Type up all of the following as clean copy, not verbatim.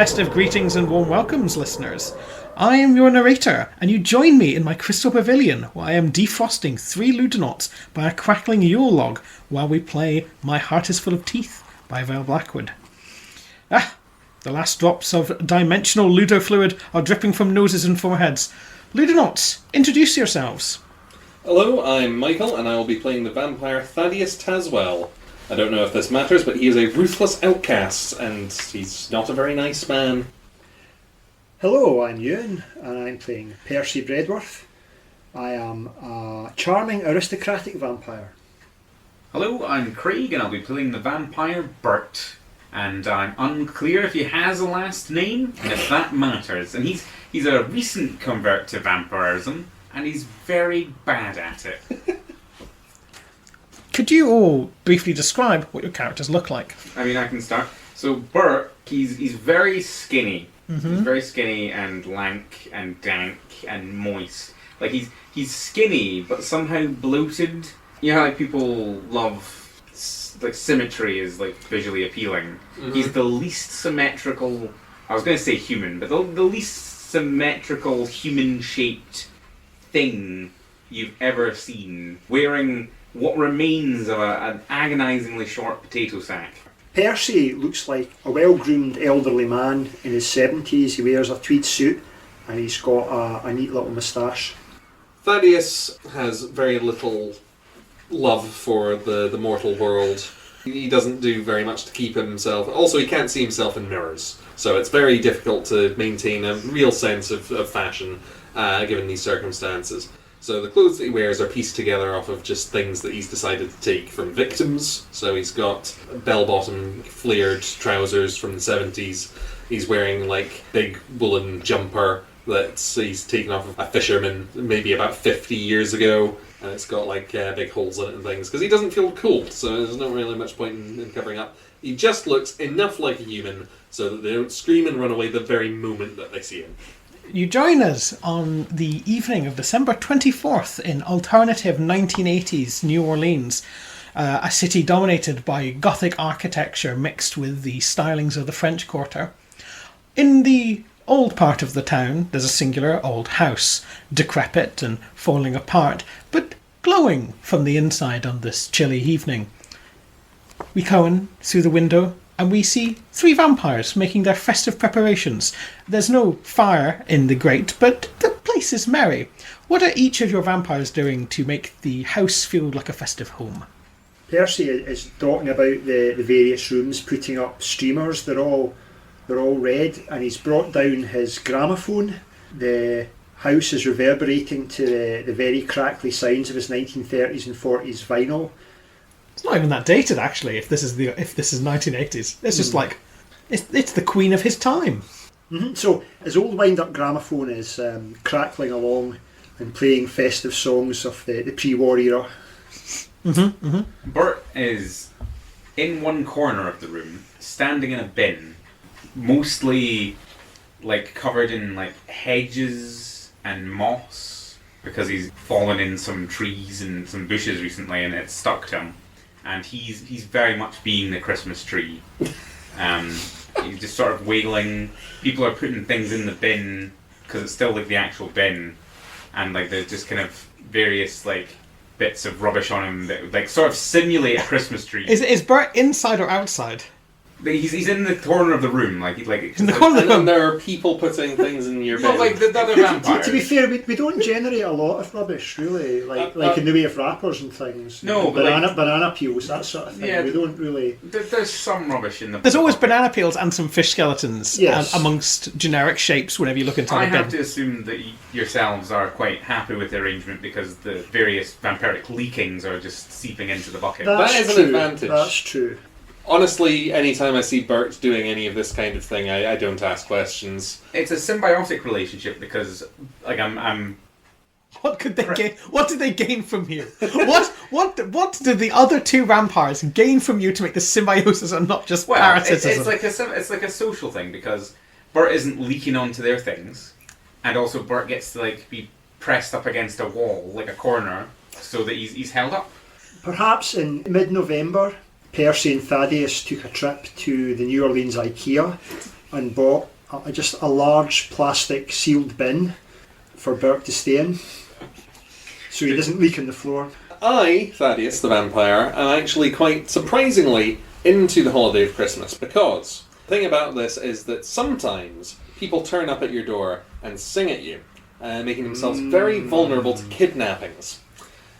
festive greetings and warm welcomes, listeners. I am your narrator, and you join me in my crystal pavilion where I am defrosting 3 Ludonauts by a crackling Yule log while we play My Heart is Full of Teeth by Vale Blackwood. The last drops of dimensional Ludo fluid are dripping from noses and foreheads. Ludonauts, introduce yourselves. Hello, I'm Michael, and I will be playing the vampire Thaddeus Tazwell. I don't know if this matters, but he is a ruthless outcast, and he's not a very nice man. Hello, I'm Ewan, and I'm playing Percy Bredworth. I am a charming aristocratic vampire. Hello, I'm Craig, and I'll be playing the vampire Bert. And I'm unclear if he has a last name, and if that matters. And he's a recent convert to vampirism, and he's very bad at it. Could you all briefly describe what your characters look like? I mean, I can start. So Bert, he's very skinny. Mm-hmm. He's very skinny and lank and dank and moist. Like he's skinny, but somehow bloated. You know how like people love like symmetry is like visually appealing. Mm-hmm. He's the least symmetrical. I was going to say human, but the least symmetrical human-shaped thing you've ever seen, wearing what remains of an agonisingly short potato sack. Percy looks like a well-groomed elderly man in his 70s. He wears a tweed suit and he's got a neat little moustache. Thaddeus has very little love for the mortal world. He doesn't do very much to keep himself. Also, he can't see himself in mirrors, so it's very difficult to maintain a real sense of fashion given these circumstances. So the clothes that he wears are pieced together off of just things that he's decided to take from victims. So he's got bell-bottom flared trousers from the 70s. He's wearing like big woolen jumper that he's taken off of a fisherman maybe about 50 years ago. And it's got like big holes in it and things. Because he doesn't feel cold, so there's not really much point in covering up. He just looks enough like a human so that they don't scream and run away the very moment that they see him. You join us on the evening of December 24th in alternative 1980s New Orleans, a city dominated by Gothic architecture mixed with the stylings of the French Quarter. In the old part of the town, there's a singular old house, decrepit and falling apart, but glowing from the inside on this chilly evening. We go in through the window, and we see 3 vampires making their festive preparations. There's no fire in the grate, but the place is merry. What are each of your vampires doing to make the house feel like a festive home? Percy is dotting about the various rooms, putting up streamers. They're all red, and he's brought down his gramophone. The house is reverberating to the very crackly sounds of his 1930s and 40s vinyl. It's not even that dated, actually. If this is 1980s, it's just like it's the queen of his time. Mm-hmm. So his old wind-up gramophone is crackling along and playing festive songs of the pre-war era. Mm-hmm, mm-hmm. Bert is in one corner of the room, standing in a bin, mostly like covered in like hedges and moss because he's fallen in some trees and some bushes recently, and it's stuck to him. And he's very much being the Christmas tree. He's just sort of wailing. People are putting things in the bin because it's still like the actual bin, and like there's just kind of various like bits of rubbish on him that like sort of simulate a Christmas tree. Is Bert inside or outside? He's in the corner of the room, like in the corner of the room. And there are people putting things in your bin. Not like the other vampires. To be fair, we don't generate a lot of rubbish, really, like in the way of wrappers and things. No, but banana peels, that sort of thing. Yeah, we don't really. There's some rubbish in the. There's always banana peels and some fish skeletons, yes, amongst generic shapes whenever you look into the bin. I have to assume that yourselves are quite happy with the arrangement because the various vampiric leakings are just seeping into the bucket. That is an advantage. That's true. Honestly, anytime I see Bert doing any of this kind of thing, I don't ask questions. It's a symbiotic relationship because, like, I'm. What could they gain? What did they gain from you? What did the other 2 vampires gain from you to make this symbiosis and not just parasitism? It's like a social thing because Bert isn't leaking onto their things, and also Bert gets to like be pressed up against a wall, like a corner, so that he's held up. Perhaps in mid-November, Percy and Thaddeus took a trip to the New Orleans IKEA and bought just a large plastic sealed bin for Burke to stay in, so he doesn't leak on the floor. I, Thaddeus the vampire, am actually quite surprisingly into the holiday of Christmas, because the thing about this is that sometimes people turn up at your door and sing at you, making themselves very vulnerable to kidnappings.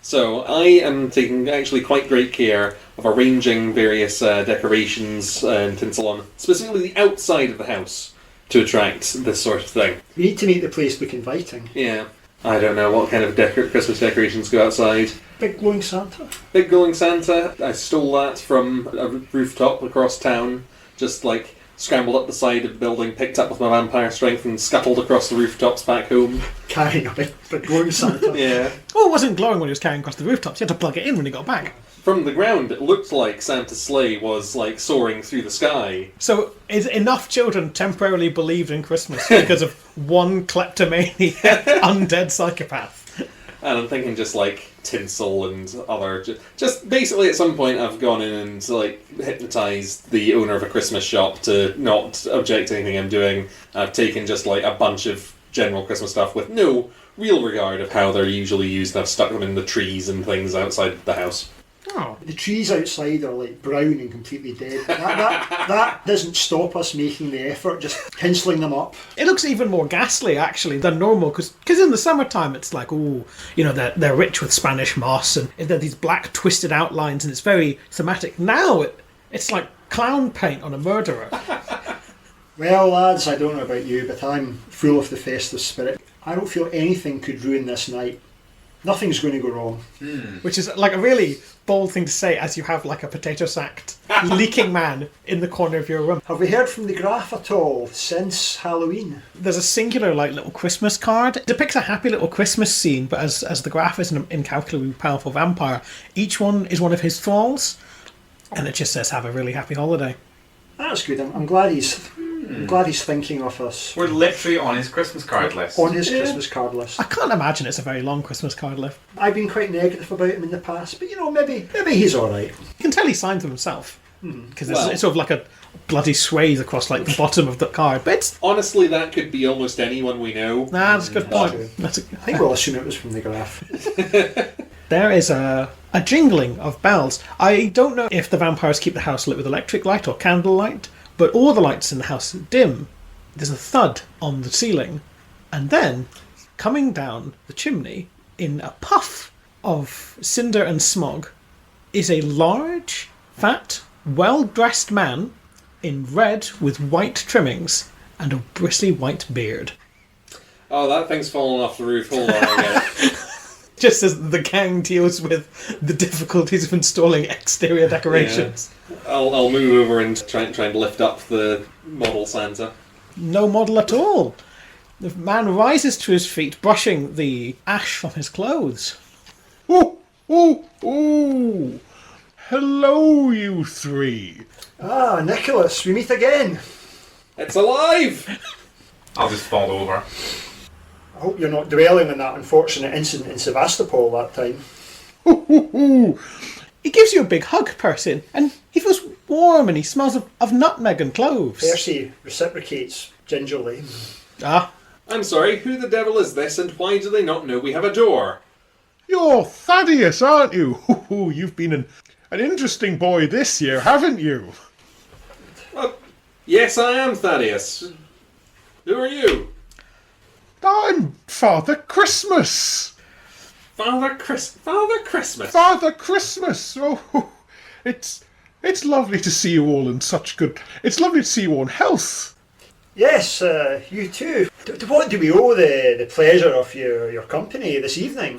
So I am taking actually quite great care of arranging various decorations and tinsel on, specifically the outside of the house, to attract this sort of thing. We need to make the place look inviting. Yeah. I don't know what kind of Christmas decorations go outside. Big glowing Santa. Big glowing Santa. I stole that from a rooftop across town. Just like scrambled up the side of the building, picked up with my vampire strength and scuttled across the rooftops back home. Carrying a big glowing Santa. Yeah. Oh, it wasn't glowing when he was carrying across the rooftops. You had to plug it in when he got back. From the ground, it looked like Santa's sleigh was like soaring through the sky. So enough children temporarily believed in Christmas because of one kleptomaniac undead psychopath. And I'm thinking just like tinsel and other... Just basically at some point I've gone in and like hypnotised the owner of a Christmas shop to not object to anything I'm doing. I've taken just like a bunch of general Christmas stuff with no real regard of how they're usually used, and I've stuck them in the trees and things outside the house. Oh. The trees outside are like brown and completely dead. That doesn't stop us making the effort, just penciling them up. It looks even more ghastly, actually, than normal, because in the summertime it's like, oh, you know, they're rich with Spanish moss, and they're these black twisted outlines, and it's very thematic. Now it's like clown paint on a murderer. Well, lads, I don't know about you, but I'm full of the festive spirit. I don't feel anything could ruin this night. Nothing's going to go wrong. Which is like a really bold thing to say as you have like a potato-sacked leaking man in the corner of your room. Have we heard from the Graph at all since Halloween? There's a singular like little Christmas card. It depicts a happy little Christmas scene, but as the Graph is an incalculably powerful vampire, each one is one of his thralls, and it just says, have a really happy holiday. That's good. I'm glad he's thinking of us. We're literally on his Christmas card list. On his Christmas card list. I can't imagine it's a very long Christmas card list. I've been quite negative about him in the past, but you know, maybe he's alright. You can tell he signed them himself. Because Well- it's sort of like a bloody swathe across like the bottom of the card. But it's... Honestly, that could be almost anyone we know. Nah, that's a good point. true. That's I think we'll assume it was from the Graph. There is a jingling of bells. I don't know if the vampires keep the house lit with electric light or candlelight, but all the lights in the house are dim. There's a thud on the ceiling, and then, coming down the chimney in a puff of cinder and smog, is a large, fat, well-dressed man in red with white trimmings and a bristly white beard. Oh, that thing's fallen off the roof. Hold on, I get it. Just as the gang deals with the difficulties of installing exterior decorations. I'll move over and try and lift up the model Santa. No model at all. The man rises to his feet, brushing the ash from his clothes. Ooh, ooh, ooh. Hello, you three. Ah, Nicholas, we meet again. It's alive! I'll just fall over. I hope you're not dwelling on that unfortunate incident in Sevastopol that time. Ooh, ooh, ooh. He gives you a big hug, Percy, and he feels warm and he smells of nutmeg and cloves. Percy reciprocates gingerly. Ah, I'm sorry, who the devil is this, and why do they not know we have a door? You're Thaddeus, aren't you? Ooh, you've been an interesting boy this year, haven't you? Yes, I am Thaddeus. Who are you? I'm Father Christmas. Father Christmas. Father Christmas. Oh, it's lovely to see you all in such good... It's lovely to see you all in health. Yes, you too. To what do we owe the pleasure of your company this evening?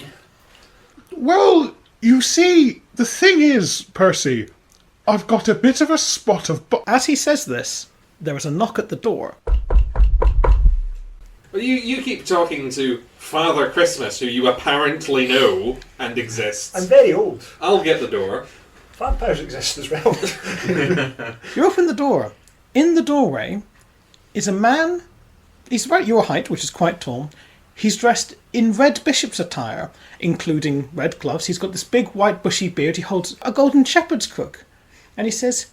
Well, you see, the thing is, Percy, I've got a bit of a spot of... as he says this, there is a knock at the door. Well, you keep talking to Father Christmas, who you apparently know and exists. I'm very old. I'll get the door. Vampires exist as well. You open the door. In the doorway is a man. He's about your height, which is quite tall. He's dressed in red bishop's attire, including red gloves. He's got this big white bushy beard. He holds a golden shepherd's crook. And he says,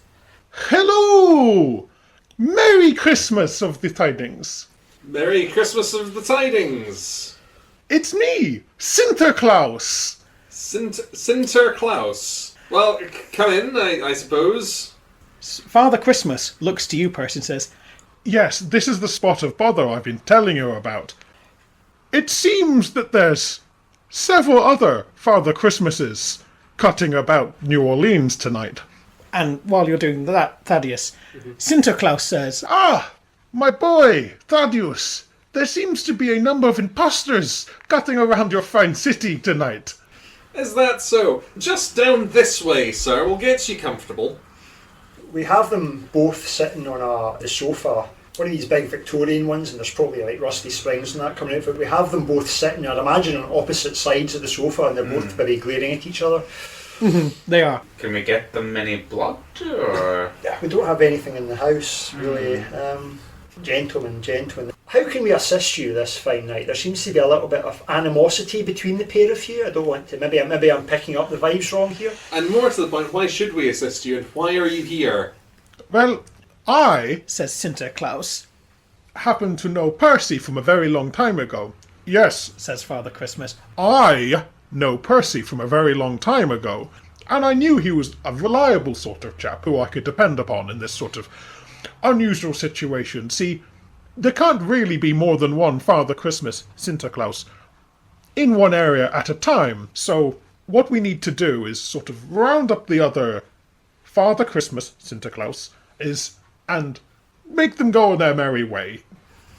Hello! Merry Christmas of the tidings. Merry Christmas of the tidings. It's me, Sinterklaas. Sinterklaas. Well, come in, I suppose. Father Christmas looks to you, Percy, and says, Yes, this is the spot of bother I've been telling you about. It seems that there's several other Father Christmases cutting about New Orleans tonight. and while you're doing that, Thaddeus, Sinterklaas says, Ah, my boy, Thaddeus, there seems to be a number of impostors cutting around your fine city tonight. Is that so? Just down this way, sir. We'll get you comfortable. We have them both sitting on the sofa, one of these big Victorian ones, and there's probably like rusty springs and that coming out, but we have them both sitting, I'd imagine, on opposite sides of the sofa, and they're both maybe glaring at each other. they are. Can we get them any blood, or...? Yeah, we don't have anything in the house, really. Gentlemen. How can we assist you this fine night? There seems to be a little bit of animosity between the pair of you. I don't want to... Maybe I'm picking up the vibes wrong here. And more to the point, why should we assist you, and why are you here? Well, I Says Sinterklaas, happen to know Percy from a very long time ago. Yes, says Father Christmas. I know Percy from a very long time ago, and I knew he was a reliable sort of chap who I could depend upon in this sort of unusual situation. See, there can't really be more than one Father Christmas, Sinterklaas, in one area at a time, so what we need to do is sort of round up the other Father Christmas, Sinterklaas, and make them go on their merry way.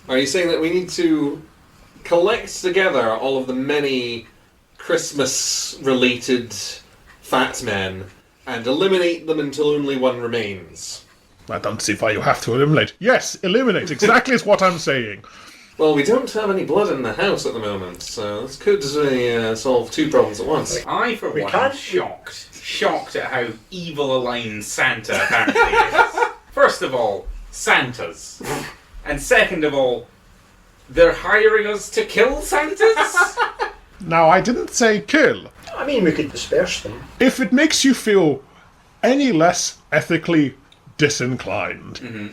Are you saying that we need to collect together all of the many Christmas-related fat men and eliminate them until only one remains? I don't see why you have to eliminate. Yes, eliminate, exactly is what I'm saying. Well, we don't have any blood in the house at the moment, so this could solve two problems at once. I, for We one, can't- am shocked at how evil aligned Santa apparently is. First of all, Santas. And second of all, they're hiring us to kill Santas? Now, I didn't say kill. I mean, we could disperse them. If it makes you feel any less ethically disinclined,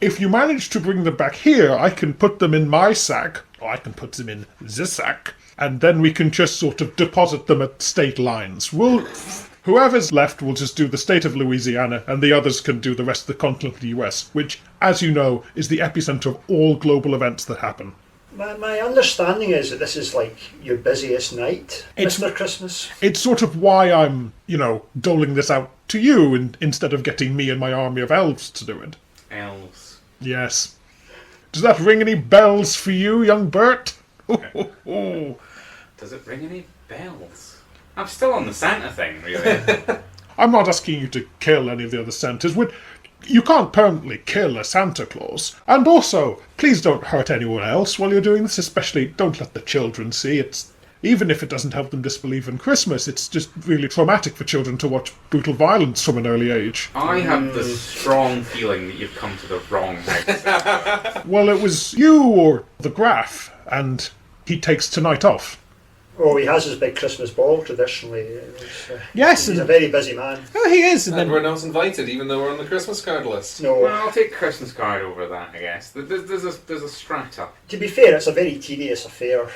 if you manage to bring them back here, I can put them in my sack, or I can put them in this sack, and then we can just sort of deposit them at state lines. Whoever's left will just do the state of Louisiana, and the others can do the rest of the continent of the US, which, as you know, is the epicenter of all global events that happen. My understanding is that this is like your busiest night, It's- Mr. Christmas. It's sort of why I'm, doling this out to you instead of getting me and my army of elves to do it. Elves. Yes. Does that ring any bells for you, young Bert? Does it ring any bells? I'm still on the Santa thing, really. I'm not asking you to kill any of the other Santas. You can't permanently kill a Santa Claus. And also, please don't hurt anyone else while you're doing this, especially don't let the children see. Even if it doesn't help them disbelieve in Christmas, it's just really traumatic for children to watch brutal violence from an early age. I have the strong feeling that you've come to the wrong house. Well, it was you or the Graf, and he takes tonight off. Oh, he has his big Christmas ball traditionally. Yes, He's a and very busy man. oh, he is. And And then we're not invited, even though we're on the Christmas card list. No, Well, I'll take Christmas card over that, I guess. There's a strata. to be fair, it's a very tedious affair.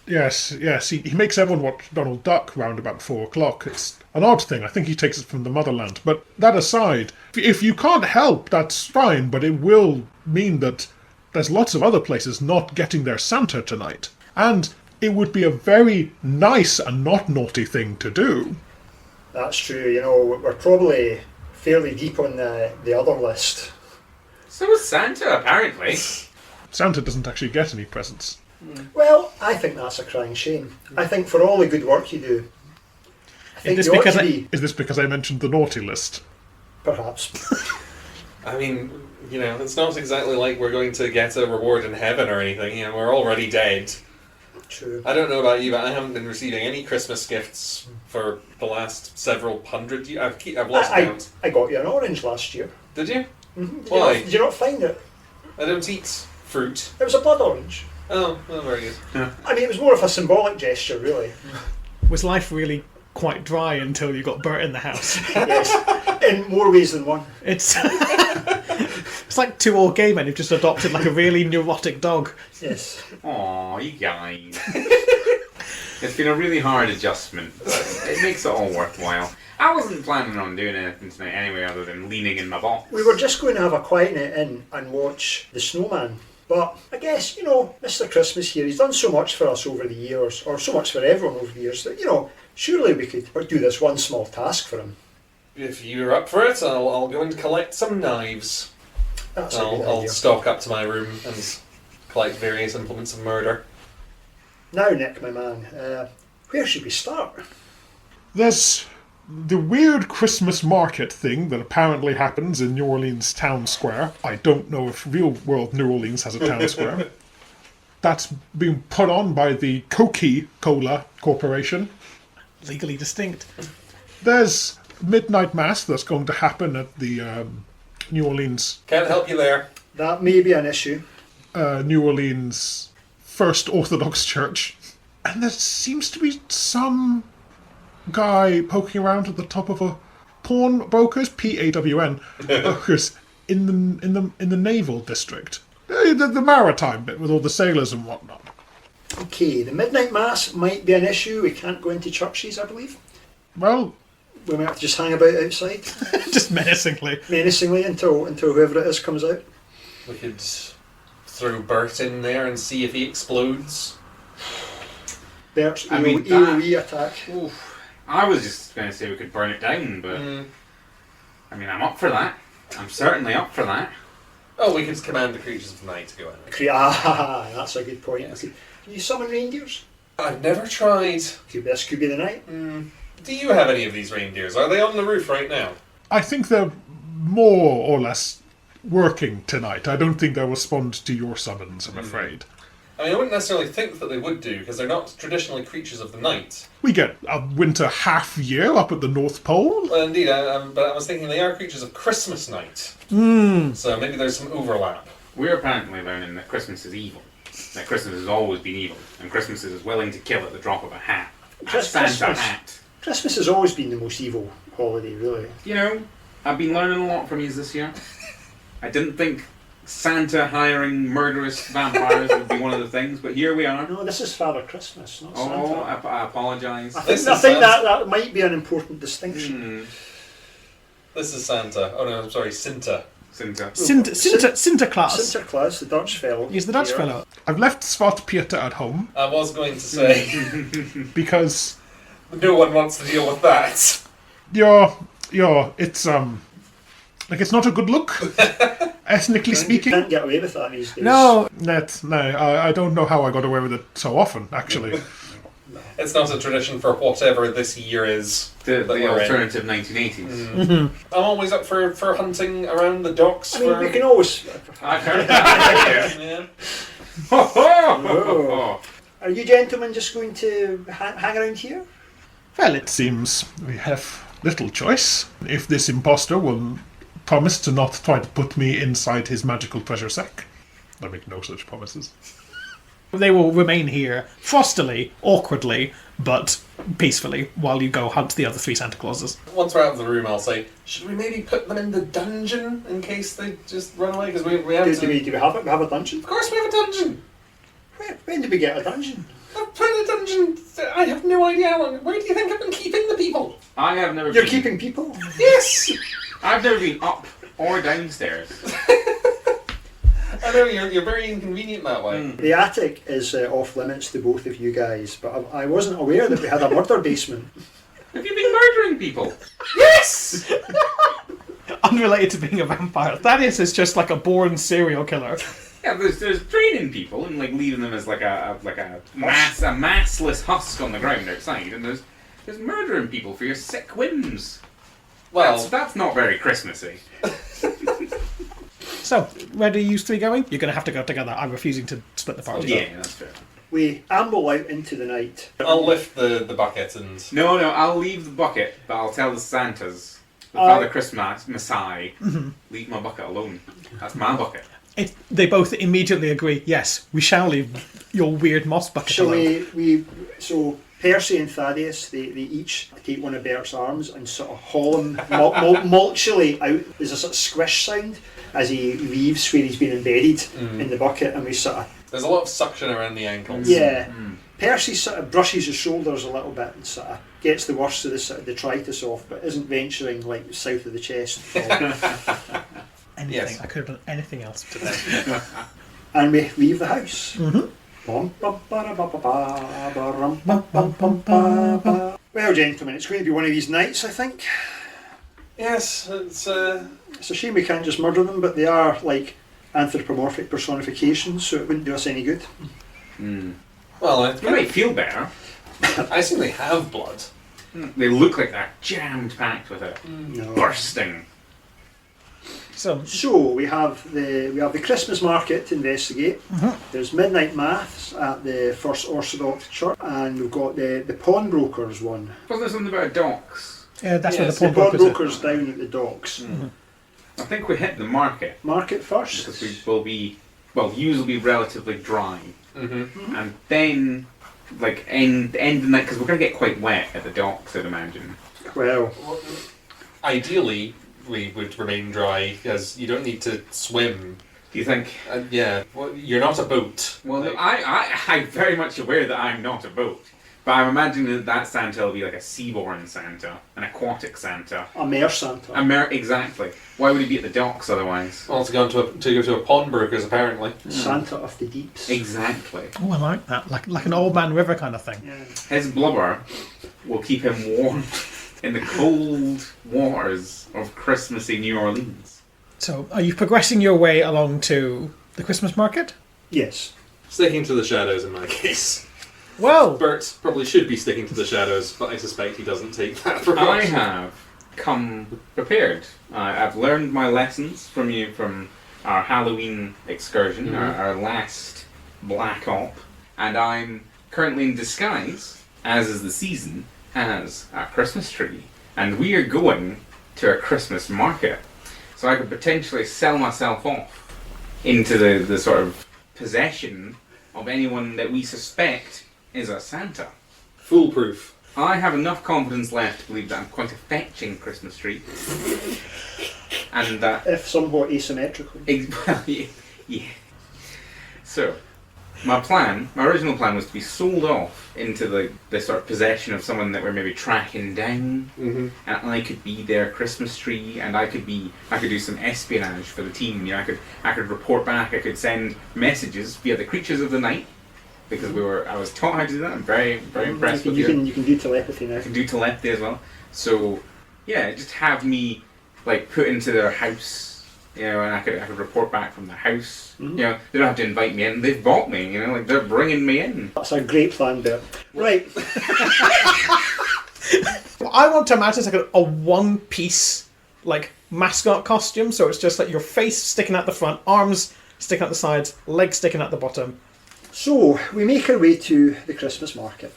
Yes, he makes everyone watch Donald Duck round about 4 o'clock. It's an odd thing. I think he takes it from the motherland. But that aside, if you can't help, that's fine, but it will mean that there's lots of other places not getting their Santa tonight. And it would be a very nice and not naughty thing to do. That's true. We're probably fairly deep on the other list. So is Santa, apparently. Santa doesn't actually get any presents. Well, I think that's a crying shame. I think for all the good work you do, I think this you ought because to I- be, Is this because I mentioned the naughty list? perhaps. I mean, it's not exactly like we're going to get a reward in heaven or anything. We're already dead. True. I don't know about you, but I haven't been receiving any Christmas gifts for the last several hundred years. I've lost count. I got you an orange last year. Did you? Did Why? Did you not find it? I don't eat fruit. It was a blood orange. Oh, very good. I mean, it was more of a symbolic gesture, really. was life really quite dry until you got Bert in the house? Yes, in more ways than one. It's It's like two old gay men who've just adopted like a really neurotic dog. Yes. Aw, you guys. It's been a really hard adjustment, but it makes it all worthwhile. I wasn't planning on doing anything tonight anyway other than leaning in my box. We were just going to have a quiet night in and watch The Snowman. But I guess, Mr. Christmas here, he's done so much for us over the years, or so much for everyone over the years, that, surely we could do this one small task for him. If you're up for it, I'll go and collect some knives. That's a good I'll idea. stalk up to my room and collect various implements of murder. Now, Nick, my man, where should we start? There's the weird Christmas market thing that apparently happens in New Orleans town square. I don't know if real world New Orleans has a town square. That's being put on by the Coca-Cola Corporation. Legally distinct. There's midnight mass that's going to happen at the New Orleans Can't help you there. That may be an issue. New Orleans First Orthodox Church. And there seems to be some guy poking around at the top of a pawnbrokers, PAWN, brokers in the naval district. The maritime bit with all the sailors and whatnot. Okay, the midnight mass might be an issue. We can't go into churches, I believe. Well, We might have to just hang about outside, Just menacingly. menacingly, until whoever it is comes out. We could throw Bert in there and see if he explodes. Bert's I mean, AoE attack. Oof. I was just going to say we could burn it down, but I mean, I'm up for that. I'm certainly up for that. Oh, we could command the creatures of the night to go in. That's a good point. Yes. Can you summon reindeers? I've never tried. This could be the night. Do you have any of these reindeers? Are they on the roof right now? I think they're more or less working tonight. I don't think they'll respond to your summons, I'm afraid. I mean, I wouldn't necessarily think that they would do, because they're not traditionally creatures of the night. We get a winter half year up at the North Pole. Well, indeed, but I was thinking they are creatures of Christmas night. So maybe there's some overlap. We're apparently learning that Christmas is evil. That Christmas has always been evil. And Christmas is willing to kill at the drop of a hat. A Santa hat. Christmas has always been the most evil holiday, really. I've been learning a lot from you this year. I didn't think Santa hiring murderous vampires would be one of the things, but here we are. No, this is Father Christmas, not Oh, Santa. I apologise. I This think is that might be an important distinction. This is Santa. Oh no, I'm sorry, Sinta. Santa. Sinterklaas. Sinterklaas, the Dutch fellow. He's the Dutch here. fellow. I've left Svart Peter at home I was going to say, because no one wants to deal with that. it's it's not a good look, ethnically You speaking. can't get away with that these days. No, I don't know how I got away with it so often, actually. It's not a tradition for whatever this year is. The that we're in. alternative 1980s. I'm always up for hunting around the docks. I mean, we can always... I've heard that. Yeah. Oh. Are you gentlemen just going to hang around here? well, It seems we have little choice. If this imposter will promise to not try to put me inside his magical treasure sack. I make no such promises. they will remain here frostily, awkwardly, but peacefully while you go hunt the other three Santa Clauses. Once we're out of the room, I'll say, should we maybe put them in the dungeon in case they just run away? Because we have Do to... we have a dungeon? Of course we have a dungeon! When did we get a dungeon? I've put in a dungeon... I have no idea how long... Where do you think I've been keeping the people? I have never You're been... keeping people? Yes! I've never been up or downstairs. I know, you're very inconvenient that way. The attic is off limits to both of you guys, but I wasn't aware that we had a murder basement. Have you been murdering people? Yes! Unrelated to being a vampire. Thaddeus is just like a born serial killer. Yeah, there's training people and like leaving them as like a massless husk on the ground outside, and there's murdering people for your sick whims. Well, That's not very Christmassy. So, where do you three going? You're going to have to go together. I'm refusing to split the party. Yeah, that's fair. We amble out into the night. I'll lift the bucket and... No, I'll leave the bucket, but I'll tell the Santas, the Oh. Father Christmas Messiah, leave my bucket alone. That's my bucket. They both immediately agree, yes, we shall leave your weird moss bucket So alone. so Percy and Thaddeus, they each take one of Bert's arms and sort of haul him mulchily out. There's a sort of squish sound as he leaves where he's been embedded in the bucket, and we sort of... There's a lot of suction around the ankles. Yeah. Percy sort of brushes his shoulders a little bit and sort of gets the worst of the sort of detritus off, but isn't venturing like south of the chest. Anything. Yes. I could have done anything else today. And we leave the house. Well, gentlemen, it's going to be one of these nights, I think. Yes, it's It's a shame we can't just murder them, but they are like anthropomorphic personifications, so it wouldn't do us any good. well, You might feel better. I assume they have blood. They look like they're jammed packed with it, No. bursting. So we have the Christmas market to investigate. There's midnight maths at the First Orthodox Church, and we've got the pawnbrokers one. Wasn't there something about docks? Yeah, that's where Yes, the The pawnbrokers pawnbrokers down at the docks. I think we hit the market Market first. because we will be, well, views will be relatively dry, and then like end the night because we're going to get quite wet at the docks, I'd imagine. Well, Ideally, we would remain dry because you don't need to swim. Do you think? Yeah, well, you're not a boat. Well, Like, I'm very much aware that I'm not a boat. But I'm imagining that Santa will be like a seaborne Santa, an aquatic Santa. a mare Santa. Exactly. Why would he be at the docks otherwise? well, to go to a pawnbroker's apparently. Santa of the deeps. Exactly. Oh, I like that. Like an old man river kind of thing. Yeah. His blubber will keep him warm in the cold waters of Christmassy New Orleans. So, are you progressing your way along to the Christmas market? Yes. Sticking to the shadows in my case. Well, Bert probably should be sticking to the shadows, but I suspect he doesn't take that I precaution. have come prepared. I've learned my lessons from you from our Halloween excursion, our last Black Op, and I'm currently in disguise, as is the season, as a Christmas tree. And we are going to a Christmas market. So I could potentially sell myself off into the sort of possession of anyone that we suspect is a Santa. Foolproof. I have enough confidence left to believe that I'm quite a fetching Christmas tree. And that... If somewhat asymmetrically. Well, yeah. So, my original plan was to be sold off into the sort of possession of someone that we're maybe tracking down, and I could be their Christmas tree, and I could do some espionage for the team. You know, I could report back, I could send messages via the creatures of the night, because I was taught how to do that. I'm very, very impressed with you can do telepathy now. I can do telepathy as well. So, yeah, just have me like put into their house, you know, and I could report back from the house. You know, they don't have to invite me in. They've bought me. You know, like they're bringing me in. That's a great plan, Bert. Right. well, I want to imagine it's like a one-piece like mascot costume. So it's just like your face sticking out the front, arms sticking out the sides, legs sticking out the bottom. So we make our way to the Christmas market.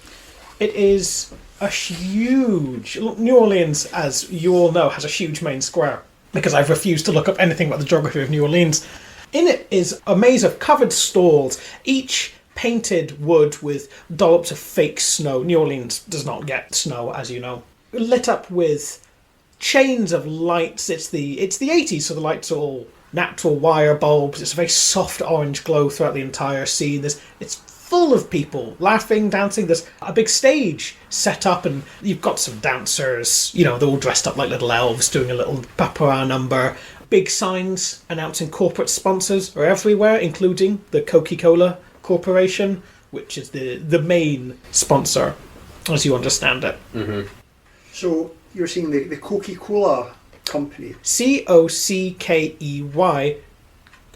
It is a huge... New Orleans, as you all know, has a huge main square, because I've refused to look up anything about the geography of New Orleans. In it is a maze of covered stalls, each painted wood with dollops of fake snow. New Orleans does not get snow, as you know. Lit up with chains of lights. It's the 80s, so the lights are all natural wire bulbs. It's a very soft orange glow throughout the entire scene. It's full of people laughing, dancing. There's a big stage set up, and you've got some dancers. You know, they're all dressed up like little elves doing a little papara number. Big signs announcing corporate sponsors are everywhere, including the Coca-Cola Corporation, which is the main sponsor, as you understand it. So you're seeing the Coca-Cola company. COCKEY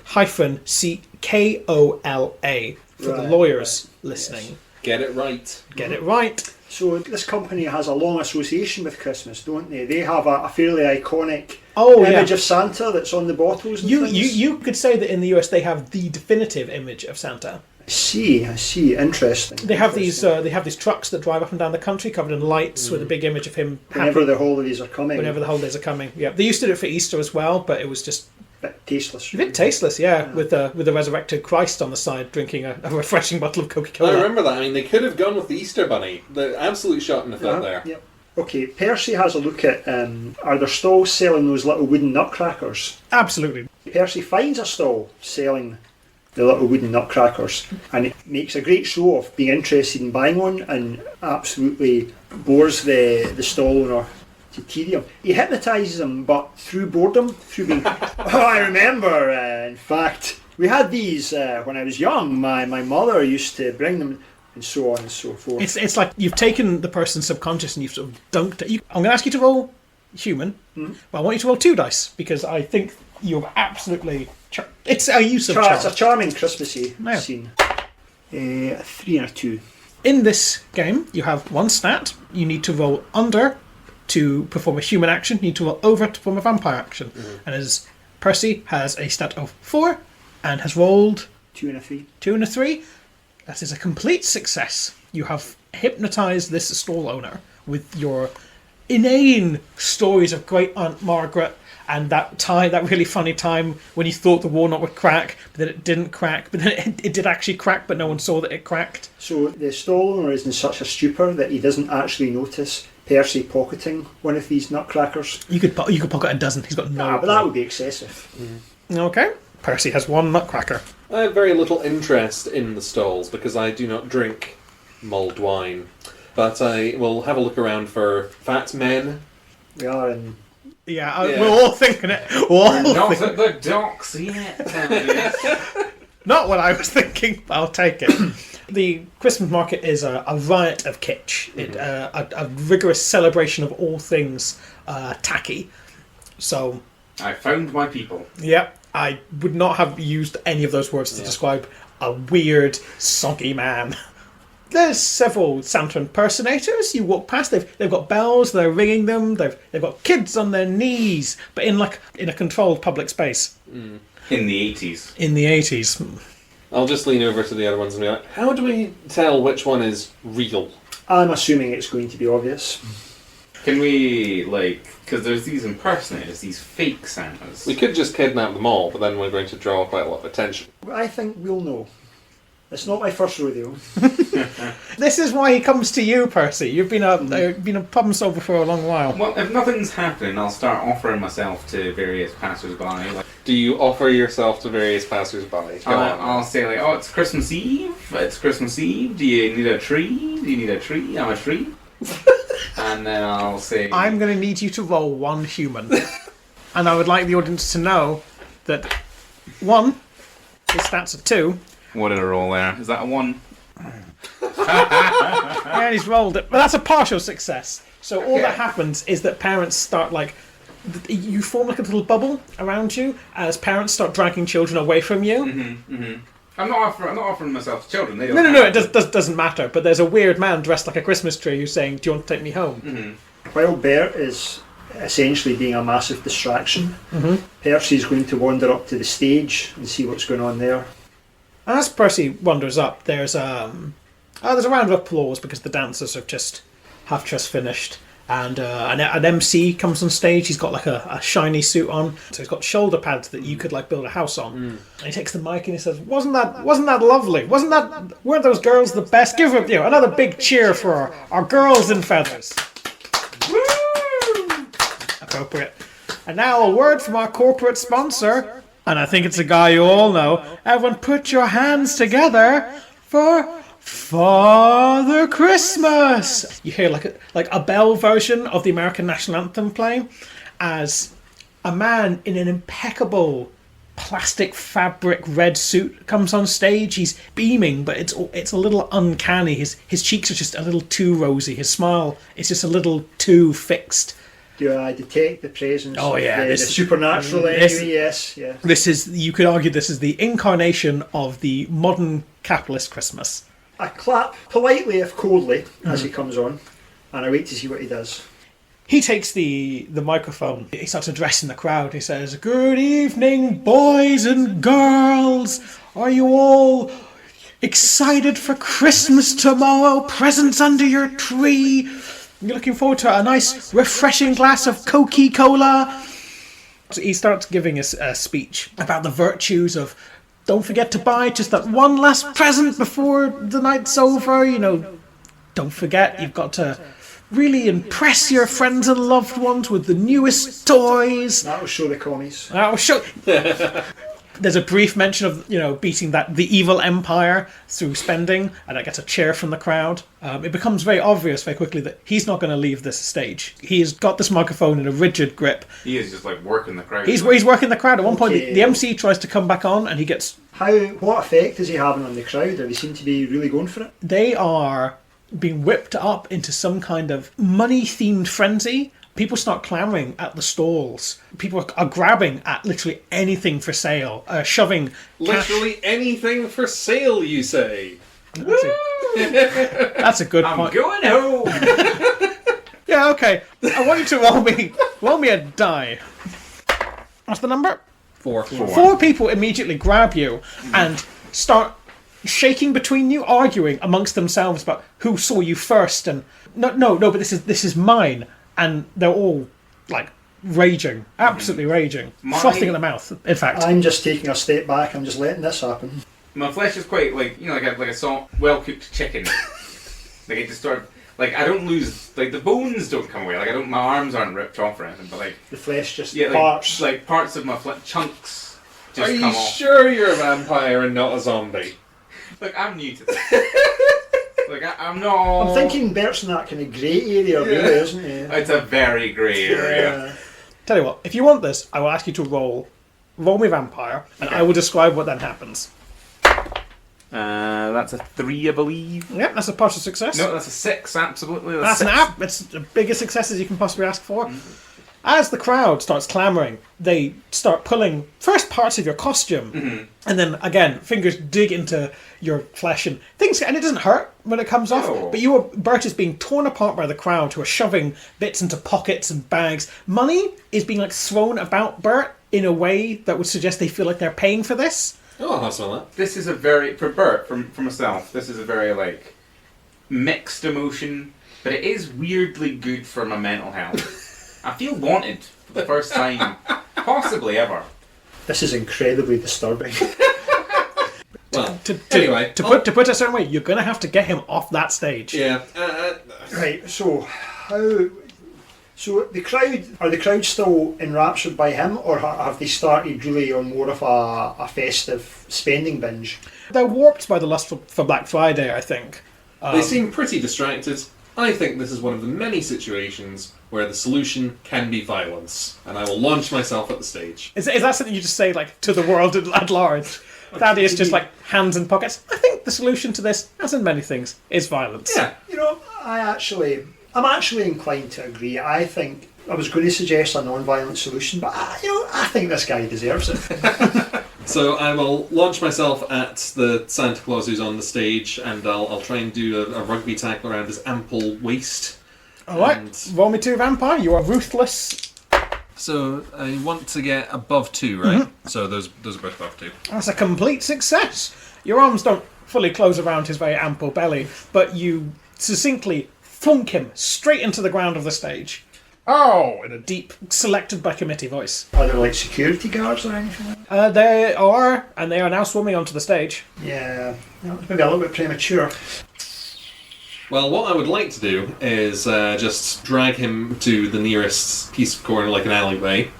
hyphen CKOLA for the Right, lawyers listening. Yes. Get it right. Get it right. So this company has a long association with Christmas, don't they? They have a fairly iconic image of Santa that's on the bottles and things. You could say that in the US they have the definitive image of Santa. I see. Interesting. They have these trucks that drive up and down the country covered in lights with a big image of him Whenever the holidays are coming. whenever the holidays are coming. Yeah, they used to do it for Easter as well, but it was just bit tasteless. A bit tasteless, yeah, with the resurrected Christ on the side drinking a refreshing bottle of I Coca-Cola. remember that. I mean, they could have gone with the Easter Bunny. The absolute shot in the foot there. Yep. Okay, Percy has a look at, are there stalls selling those little wooden nutcrackers? Absolutely. Percy finds a stall selling the little wooden nutcrackers, and it makes a great show of being interested in buying one, and absolutely bores the stall owner to tedium. He hypnotises him, but through boredom, through being, I remember, in fact, we had these when I was young. My mother used to bring them, and so on and so forth. It's like you've taken the person's subconscious and you've sort of dunked it. I'm going to ask you to roll human, but I want you to roll 2 dice, because I think you're absolutely... it's a use of charm. It's a charming Christmassy Yeah. scene. A 3 and a 2. In this game, you have 1 stat. You need to roll under to perform a human action. You need to roll over to perform a vampire action. And as Percy has a stat of 4 and has rolled 2 and a 3. 2 and a 3, that is a complete success. You have hypnotised this stall owner with your inane stories of Great Aunt Margaret and that really funny time when you thought the walnut would crack, but then it didn't crack, but then it did actually crack, but no one saw that it cracked. So the stall owner is in such a stupor that he doesn't actually notice Percy pocketing one of these nutcrackers. You could pocket a dozen. He's got no. But that would be excessive. Okay. Percy has 1 nutcracker. I have very little interest in the stalls because I do not drink mulled wine. But I will have a look around for fat men. We are in. Yeah, we're all thinking it. Not at the docks yet. Not what I was thinking, but I'll take it. The Christmas market is a riot of kitsch. A rigorous celebration of all things tacky. So... I found my people. Yep, I would not have used any of those words to describe a weird, soggy man. There's several Santa impersonators. You walk past, they've got bells, they're ringing them, they've got kids on their knees, but in a controlled public space. In the 80s. In the 80s. I'll just lean over to the other ones and be like, how do we tell which one is real? I'm assuming it's going to be obvious. Can we, because there's these impersonators, these fake Santas. We could just kidnap them all, but then we're going to draw quite a lot of attention. I think we'll know. It's not my first rodeo. This is why he comes to you, Percy. You've been a problem solver for a long while. Well, if nothing's happening, I'll start offering myself to various passers-by. Do you offer yourself to various passers-by? Go on. I'll say, oh, it's Christmas Eve. It's Christmas Eve. Do you need a tree? Do you need a tree? I'm a tree. And then I'll say... I'm going to need you to roll 1 human. And I would like the audience to know that 1, his stats are 2. What did I roll there? Is that a 1? And he's rolled it. But that's a partial success. So all that happens is that parents start you form a little bubble around you as parents start dragging children away from you. I'm not offering myself to children. They don't No. It doesn't matter. But there's a weird man dressed like a Christmas tree who's saying, "Do you want to take me home?" While Bert is essentially being a massive distraction, Percy's going to wander up to the stage and see what's going on there. As Percy wanders up, there's a round of applause because the dancers have just finished, and an MC comes on stage. He's got a shiny suit on, so he's got shoulder pads that you could build a house on. And he takes the mic and he says, "Wasn't that lovely? Weren't those girls the best? Give up another big cheer for our girls in feathers." Woo! Appropriate. And now a word from our corporate sponsor. And I think it's a guy you all know. Everyone put your hands together for Father Christmas. You hear like a bell version of the American national anthem playing as a man in an impeccable plastic fabric red suit comes on stage. He's beaming, but it's a little uncanny. His cheeks are just a little too rosy. His smile is just a little too fixed. Do I detect the presence of the this supernatural anyway? Yes. You could argue this is the incarnation of the modern capitalist Christmas. I clap politely if coldly as he comes on, and I wait to see what he does. He takes the microphone. He starts addressing the crowd. He says, "Good evening, boys and girls. Are you all excited for Christmas tomorrow? Presents under your tree? You're looking forward to a nice, refreshing glass of Coca-Cola? So he starts giving us a speech about the virtues of don't forget to buy just that one last present before the night's over. Don't forget, you've got to really impress your friends and loved ones with the newest toys. That'll show the commies. That'll show. There's a brief mention of, beating the evil empire through spending, and that gets a cheer from the crowd. It becomes very obvious very quickly that he's not going to leave this stage. He has got this microphone in a rigid grip. He is just working the crowd. He's working the crowd. At one point, the MC tries to come back on, and he gets... What effect is he having on the crowd? Do they seem to be really going for it? They are being whipped up into some kind of money-themed frenzy. People start clamouring at the stalls. People are grabbing at literally anything for sale, shoving Literally anything for sale, you say? That's a good point. I'm going home! Yeah, okay. I want you to roll me a die. What's the number? 4. 4 people immediately grab you and start shaking between you, arguing amongst themselves about who saw you first. And no, but this is mine. And they're all raging, absolutely raging, frothing at the mouth. In fact, I'm just taking a step back. I'm just letting this happen. My flesh is quite like a soft, well-cooked chicken. It just sort of I don't lose the bones don't come away. My arms aren't ripped off or anything, but The flesh just parts parts of my chunks just Are come you off. sure you're a vampire and not a zombie? I'm new to this. I'm not. I'm thinking Bert's in that kind of grey area, really, isn't he? It's a very grey area. tell you what, if you want this, I will ask you to roll me vampire, and I will describe what then happens. That's a 3, I believe. Yep, that's a partial success. No, that's a 6, absolutely. That's an app. It's the biggest success as you can possibly ask for. As the crowd starts clamouring, they start pulling first parts of your costume, and then again fingers dig into your flesh and things, and it doesn't hurt when it comes off. Oh. But Bert is being torn apart by the crowd, who are shoving bits into pockets and bags. Money is being thrown about Bert in a way that would suggest they feel like they're paying for this. Oh, I'll smell that. This is a very, for Bert, for myself, this is a very mixed emotion, but it is weirdly good for my mental health. I feel wanted for the first time, possibly ever. This is incredibly disturbing. Well, To anyway, put it a certain way, you're going to have to get him off that stage. yeah. Right, so how... So the crowd still enraptured by him, or have they started really on more of a festive spending binge? They're warped by the lust for Black Friday, I think. They seem pretty distracted. I think this is one of the many situations where the solution can be violence, and I will launch myself at the stage. Is that something you just say to the world at large? Thaddeus just hands in pockets. I think the solution to this, as in many things, is violence. Yeah. I'm actually inclined to agree. I think I was going to suggest a non-violent solution, but I think this guy deserves it. So I will launch myself at the Santa Claus who's on the stage, and I'll try and do a rugby tackle around his ample waist. Alright, And- roll me 2 vampire. You are ruthless. So I want to get above 2, right? So those are both above 2. That's a complete success. Your arms don't fully close around his very ample belly, but you succinctly thunk him straight into the ground of the stage. Oh, In a deep, selected by committee voice. Are there security guards or anything like that? They are, and they are now swimming onto the stage. Yeah, it's maybe a little bit premature. Well, what I would like to do is just drag him to the nearest piece of corner, like an alleyway,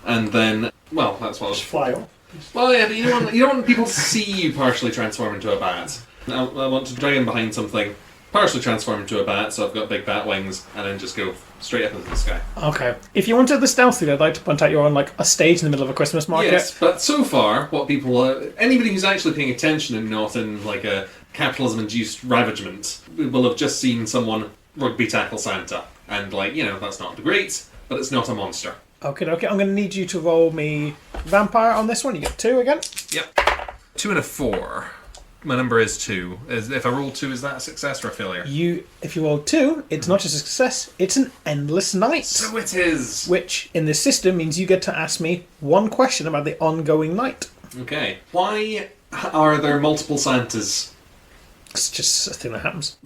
and then, well, that's what I was... Just fly off. Well, yeah, but you don't want people to see you partially transform into a bat. I want to drag him behind something, partially transform into a bat, so I've got big bat wings, and then just go straight up into the sky. Okay. If you wanted the stealthy, I'd like to point out you're on a stage in the middle of a Christmas market. Yes, but so far, what people... anybody who's actually paying attention and not in, a capitalism-induced ravagement will have just seen someone rugby tackle Santa. And, that's not great, but it's not a monster. Okay. I'm going to need you to roll me vampire on this one. You get 2 again. Yep. 2 and a 4. My number is 2. If I roll 2, is that a success or a failure? If you roll 2, it's not just a success, it's an endless night. So it is! Which, in this system, means you get to ask me one question about the ongoing night. Okay. Why are there multiple Santas? It's just a thing that happens.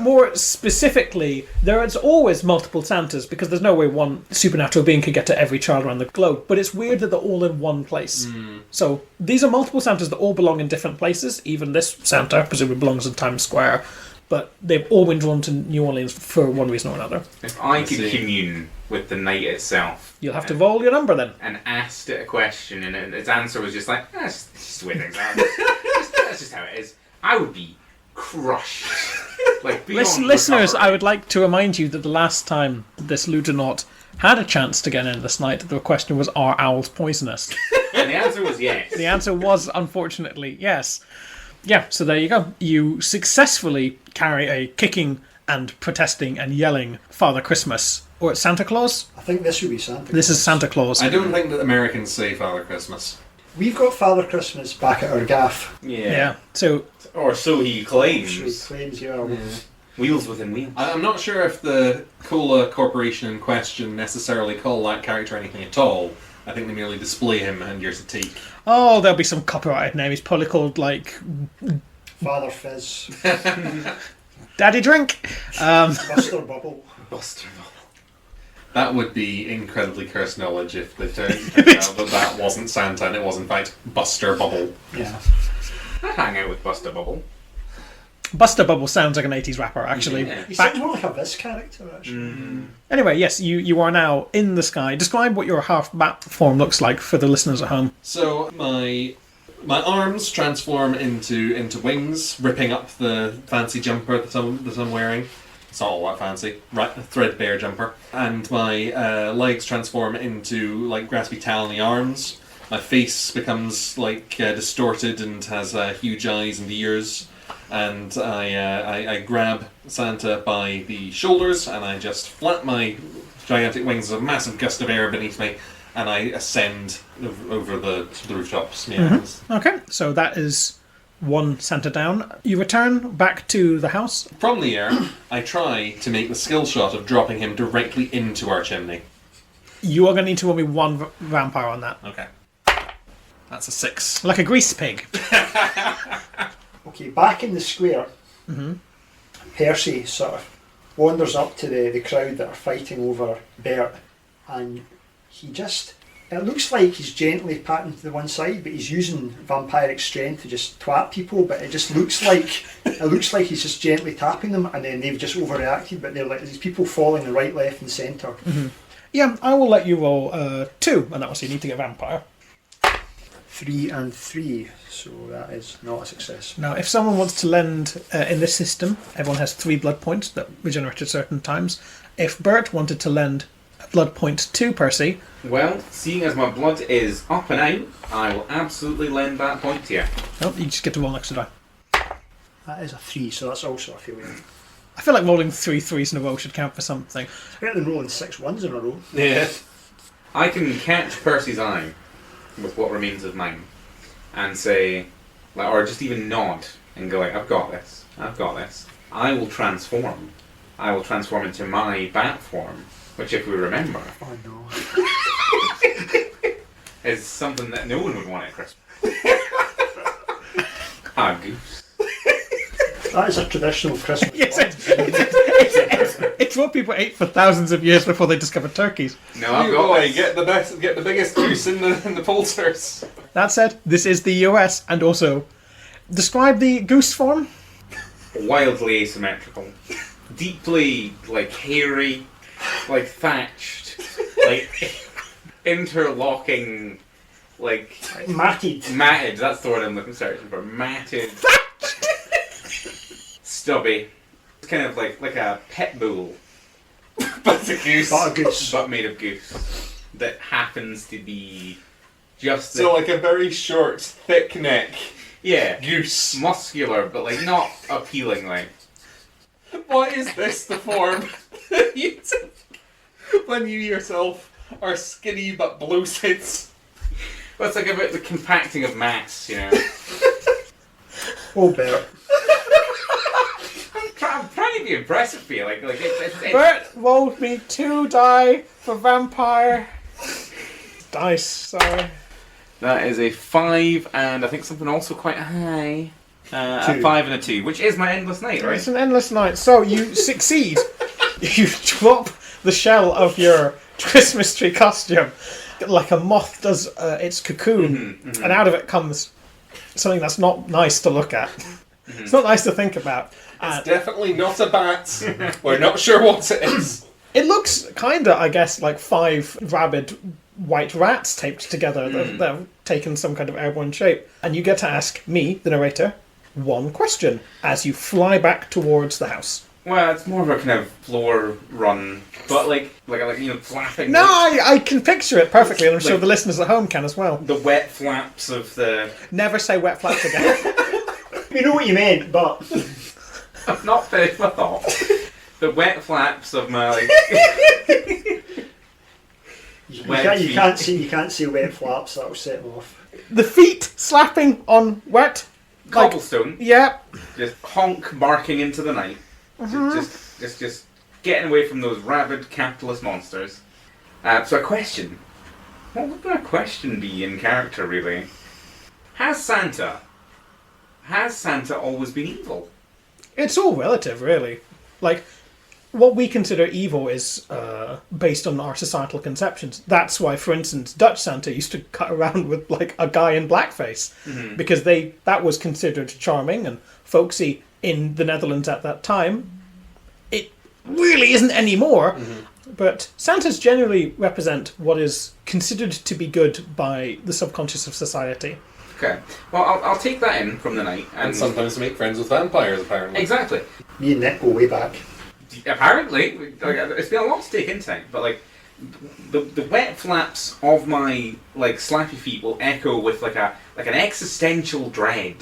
More specifically, there's always multiple Santas because there's no way one supernatural being could get to every child around the globe. But it's weird that they're all in one place. So these are multiple Santas that all belong in different places. Even this Santa presumably belongs in Times Square. But they've all been drawn to New Orleans for one reason or another. If I could commune with the night itself, You'll have to roll your number then. and asked it a question, and its answer was just like, it's just the way things are. That's just how it is. I would be crushed. Like, beyond Listeners, recovery. I would like to remind you that the last time this Ludonaut had a chance to get in this night, the question was, are owls poisonous? And the answer was yes. The answer was, unfortunately, yes. Yeah, so there you go. You successfully carry a kicking and protesting and yelling Father Christmas. Or it's Santa Claus? I think this would be Santa Claus. This is Santa Claus. I don't think that Americans say Father Christmas. We've got Father Christmas back at our gaff. Yeah, so Or so he claims. So he claims, yeah. Wheels within wheels. I'm not sure if the Cola Corporation in question necessarily call that character anything at all. I think they merely display him, and here's a teak. oh, there'll be some copyrighted name. He's probably called, like, Father Fizz. Daddy Drink. Buster Bubble. Buster Bubble. That would be incredibly cursed knowledge if they turned out that that wasn't Santa and it was in fact Buster Bubble. Yeah. I'd hang out with Buster Bubble. Buster Bubble sounds like an 80s rapper, actually. Yeah. He Back- sounds more like a Viz character, actually. Anyway, yes, you are now in the sky. Describe what your half-bat form looks like for the listeners at home. So my arms transform into wings, ripping up the fancy jumper that I'm wearing. It's not all that fancy, right? A threadbare jumper. And my legs transform into like graspy talony arms. My face becomes like distorted and has huge eyes and ears. And I grab Santa by the shoulders and I just flap my gigantic wings as a massive gust of air beneath me, and I ascend over the rooftops. Yeah. Okay, so that is one Santa down. You return back to the house. From the air, I try to make the skill shot of dropping him directly into our chimney. You are going to need to roll me one vampire on that. Okay. That's a 6. Like a grease pig. Okay, back in the square, Percy sort of wanders up to the crowd that are fighting over Bert, and he just... It looks like he's gently patting to the one side, but he's using vampiric strength to just twat people, but it just looks like he's just gently tapping them, and then they've just overreacted, but they're like, these people falling right, left and centre. Yeah, I will let you roll 2, and that will say you need to get vampire. 3 and 3, so that is not a success. Now, if someone wants to lend in this system, everyone has 3 blood points that regenerate at certain times. If Bert wanted to lend a blood point to Percy... Well, seeing as my blood is up and out, I will absolutely lend that point to you. Oh, you just get to roll an extra die. That is a 3, so that's also a failure. I feel like rolling 3 3s in a row should count for something. It's better than rolling 6 1s in a row. Yeah. I can catch Percy's eye with what remains of mine and say, like, or just even nod and go like, I've got this. I will transform into my bat form, which, if we remember, Oh no. is something that no one would want at Christmas. A goose. That is a traditional Christmas. Yes, it's what people ate for thousands of years before they discovered turkeys. No, I've You got boy, this. get the biggest goose in the poulters. That said, this is the US, and also, describe the goose form. Wildly asymmetrical, deeply like hairy, like thatched, like interlocking, like Matted. That's the word I'm searching for. Matted, stubby. It's kind of like a pit bull, But a goose. But a goose. but made of goose that happens to be just the, So like a very short, thick neck yeah, goose. muscular, but like not appealing. Like What is this, the form that you take when you yourself are skinny but bloated? well, it's like about the compacting of mass, you know. Oh, Bert. I'm trying to be impressive for you, like it's Bert rolled me 2 die for vampire. Dice, sorry. That is a 5, and I think something also quite high. A 5 and a 2, which is my endless night, right? It's an endless night. So you succeed. You drop the shell of your Christmas tree costume like a moth does its cocoon, and out of it comes something that's not nice to look at. It's not nice to think about. It's definitely not a bat. We're not sure what it is. It looks kinda, I guess, like 5 rabid white rats taped together. They've taken some kind of airborne shape. And you get to ask me, the narrator, one question as you fly back towards the house. Well, it's more of a kind of floor run, but like flapping. No, I can picture it perfectly, and I'm sure the listeners at home can as well. The wet flaps of the... Never say wet flaps again. We know what you meant, but I've not finished my thought. The wet flaps of my you can't see wet flaps. That'll set them off. The feet slapping on wet cobblestone. Yeah. Just honk barking into the night. Just getting away from those rabid capitalist monsters. So a question. What would my question be in character, really? Has Santa always been evil? It's all relative, really. Like, what we consider evil is based on our societal conceptions. That's why, for instance, Dutch Santa used to cut around with like a guy in blackface, because that was considered charming and folksy in the Netherlands at that time. It really isn't anymore, but Santas generally represent what is considered to be good by the subconscious of society. Okay, well, I'll take that in from the night. And sometimes make friends with vampires, apparently. Exactly. Me and Nick go way back. Apparently, it's been a lot to take in time, but like the wet flaps of my like slappy feet will echo with like an existential dread,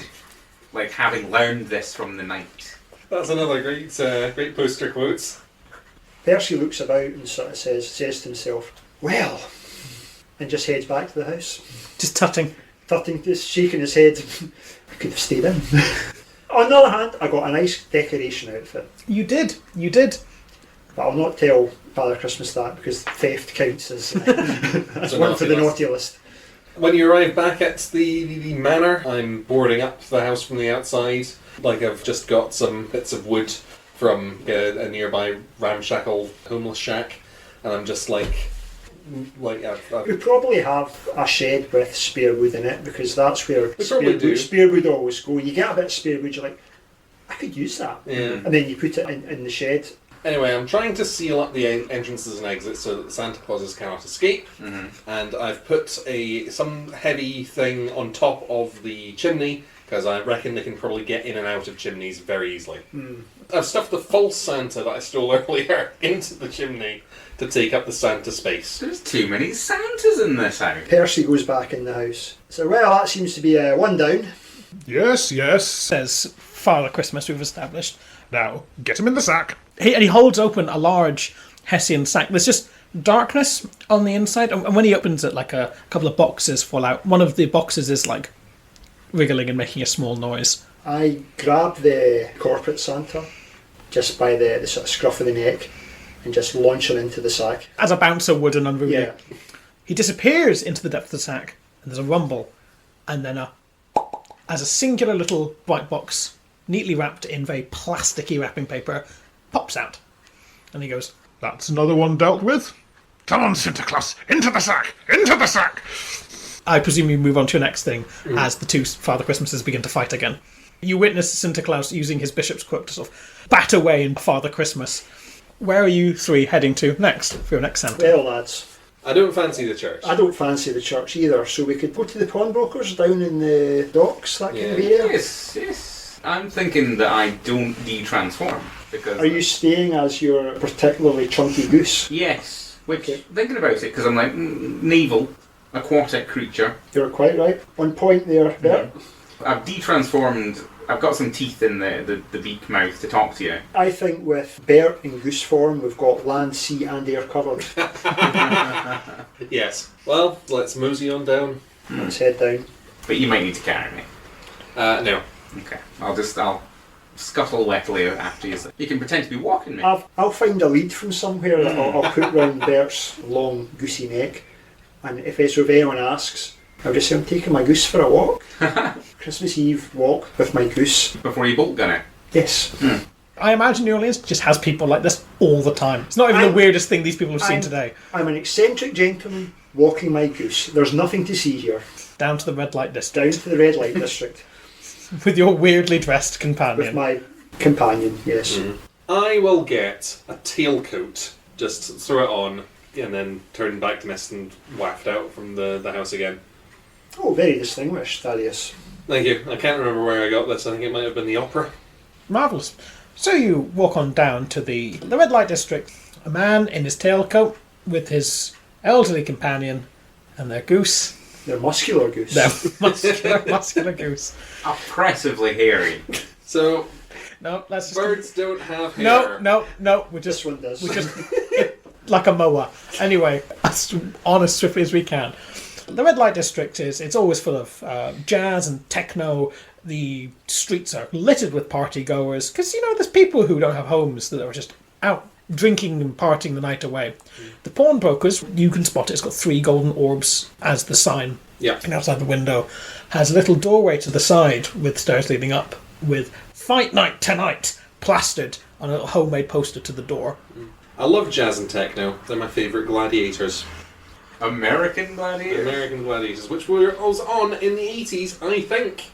like having learned this from the night. That's another great poster quotes. Percy looks about and sort of says to himself, "Well," and just heads back to the house. Just tutting, just shaking his head. I could have stayed in. On the other hand, I got a nice decoration outfit. You did. But I'll not tell Father Christmas that, because theft counts as one for the naughty list. When you arrive back at the manor, I'm boarding up the house from the outside. Like, I've just got some bits of wood from a nearby ramshackle homeless shack, and I'm just we probably have a shed with spare wood in it, because that's where spare wood always go. You get a bit of spare wood, you're like, I could use that. Yeah. And then you put it in the shed. Anyway, I'm trying to seal up the entrances and exits so that the Santa Clauses cannot escape. And I've put some heavy thing on top of the chimney, because I reckon they can probably get in and out of chimneys very easily. I've stuffed the false Santa that I stole earlier into the chimney to take up the Santa space. There's too many Santas in this house. Percy goes back in the house. So, well, that seems to be one down. Yes, Says Father Christmas, we've established. now get him in the sack. He holds open a large Hessian sack. There's just darkness on the inside, and when he opens it, like a couple of boxes fall out. One of the boxes is like wriggling and making a small noise. I grab the corporate Santa just by the sort of scruff of the neck and just launch him into the sack. As a bouncer would an unruly. Yeah. He disappears into the depth of the sack, and there's a rumble, and then as a singular little white box, neatly wrapped in very plasticky wrapping paper, pops out. And he goes, That's another one dealt with. Come on, Santa Claus, into the sack! Into the sack! I presume you move on to your next thing as the two Father Christmases begin to fight again. You witness Santa Claus using his bishop's crook to sort of bat away in Father Christmas. Where are you three heading to next for your next Santa? Well, lads, I don't fancy the church. I don't fancy the church either, so we could go to the pawnbrokers down in the docks, that kind of area. Yes. I'm thinking that I don't de-transform. Because Are you staying as your particularly chunky goose? Yes. Which, thinking about it, because I'm like, naval, aquatic creature. You're quite right. On point there, Bert. I've de-transformed. I've got some teeth in the beak mouth to talk to you. I think with Bert in goose form, we've got land, sea and air covered. Yes. Well, let's mosey on down. Let's head down. But you might need to carry me. No. Okay. I'll scuttle wettily after you. You can pretend to be walking me. I'll find a lead from somewhere that I'll put round Bert's long goosey neck, and if anyone asks, I'll just say I'm taking my goose for a walk. Christmas Eve walk with my goose. Before you bolt gun it. Yes. I imagine New Orleans just has people like this all the time. It's not even the weirdest thing these people have seen today. I'm an eccentric gentleman walking my goose. There's nothing to see here. Down to the red light district. Down to the red light district. With your weirdly dressed companion. With my companion, yes. I will get a tailcoat, just throw it on, and then turn back to mist and waft out from the house again. Oh, very distinguished, Thaddeus. Thank you. I can't remember where I got this. I think it might have been the opera. Marvellous. So you walk on down to the red light district. A man in his tailcoat with his elderly companion and their goose. Their muscular goose. Their muscular goose. Oppressively hairy. So, No, let's just... birds don't have hair. No. We're This just... one does. We're just... like a mower. Anyway, as on as swiftly as we can. The red light district it's always full of jazz and techno. The streets are littered with party goers because there's people who don't have homes that are just out drinking and partying the night away. The pawnbrokers, you can spot it. It's got 3 golden orbs as the sign. Yeah. And outside the window has a little doorway to the side with stairs leading up with "Fight Night Tonight" plastered on a little homemade poster to the door. I love jazz and techno. They're my favourite gladiators. American Gladiator? American gladiators, which was on in the 80s, I think.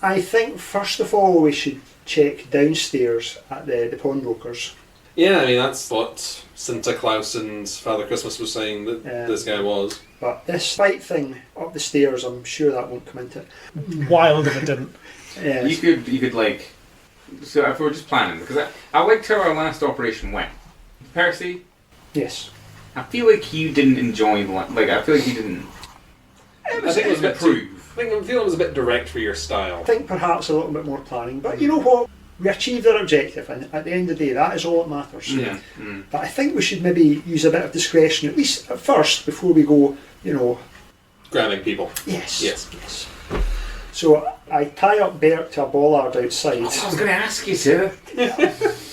I think, first of all, we should check downstairs at the pawnbrokers. Yeah, I mean, that's what Santa Claus and Father Christmas was saying that this guy was. But this fight thing up the stairs, I'm sure that won't come into it. Wild if it didn't. Yes. You could like... So if we're just planning, because I liked how our last operation went. Percy, Yes. I feel like you didn't enjoy I feel like you didn't. I think it was a bit improve. I feel it was a bit direct for your I style. think perhaps a little bit more planning. But you know what? We achieved our objective, and at the end of the day, that is all that matters. Yeah. But I think we should maybe use a bit of discretion, at least at first, before we go, Grabbing people. Yes. So I tie up Bert to a bollard outside. I was going to ask you, sir.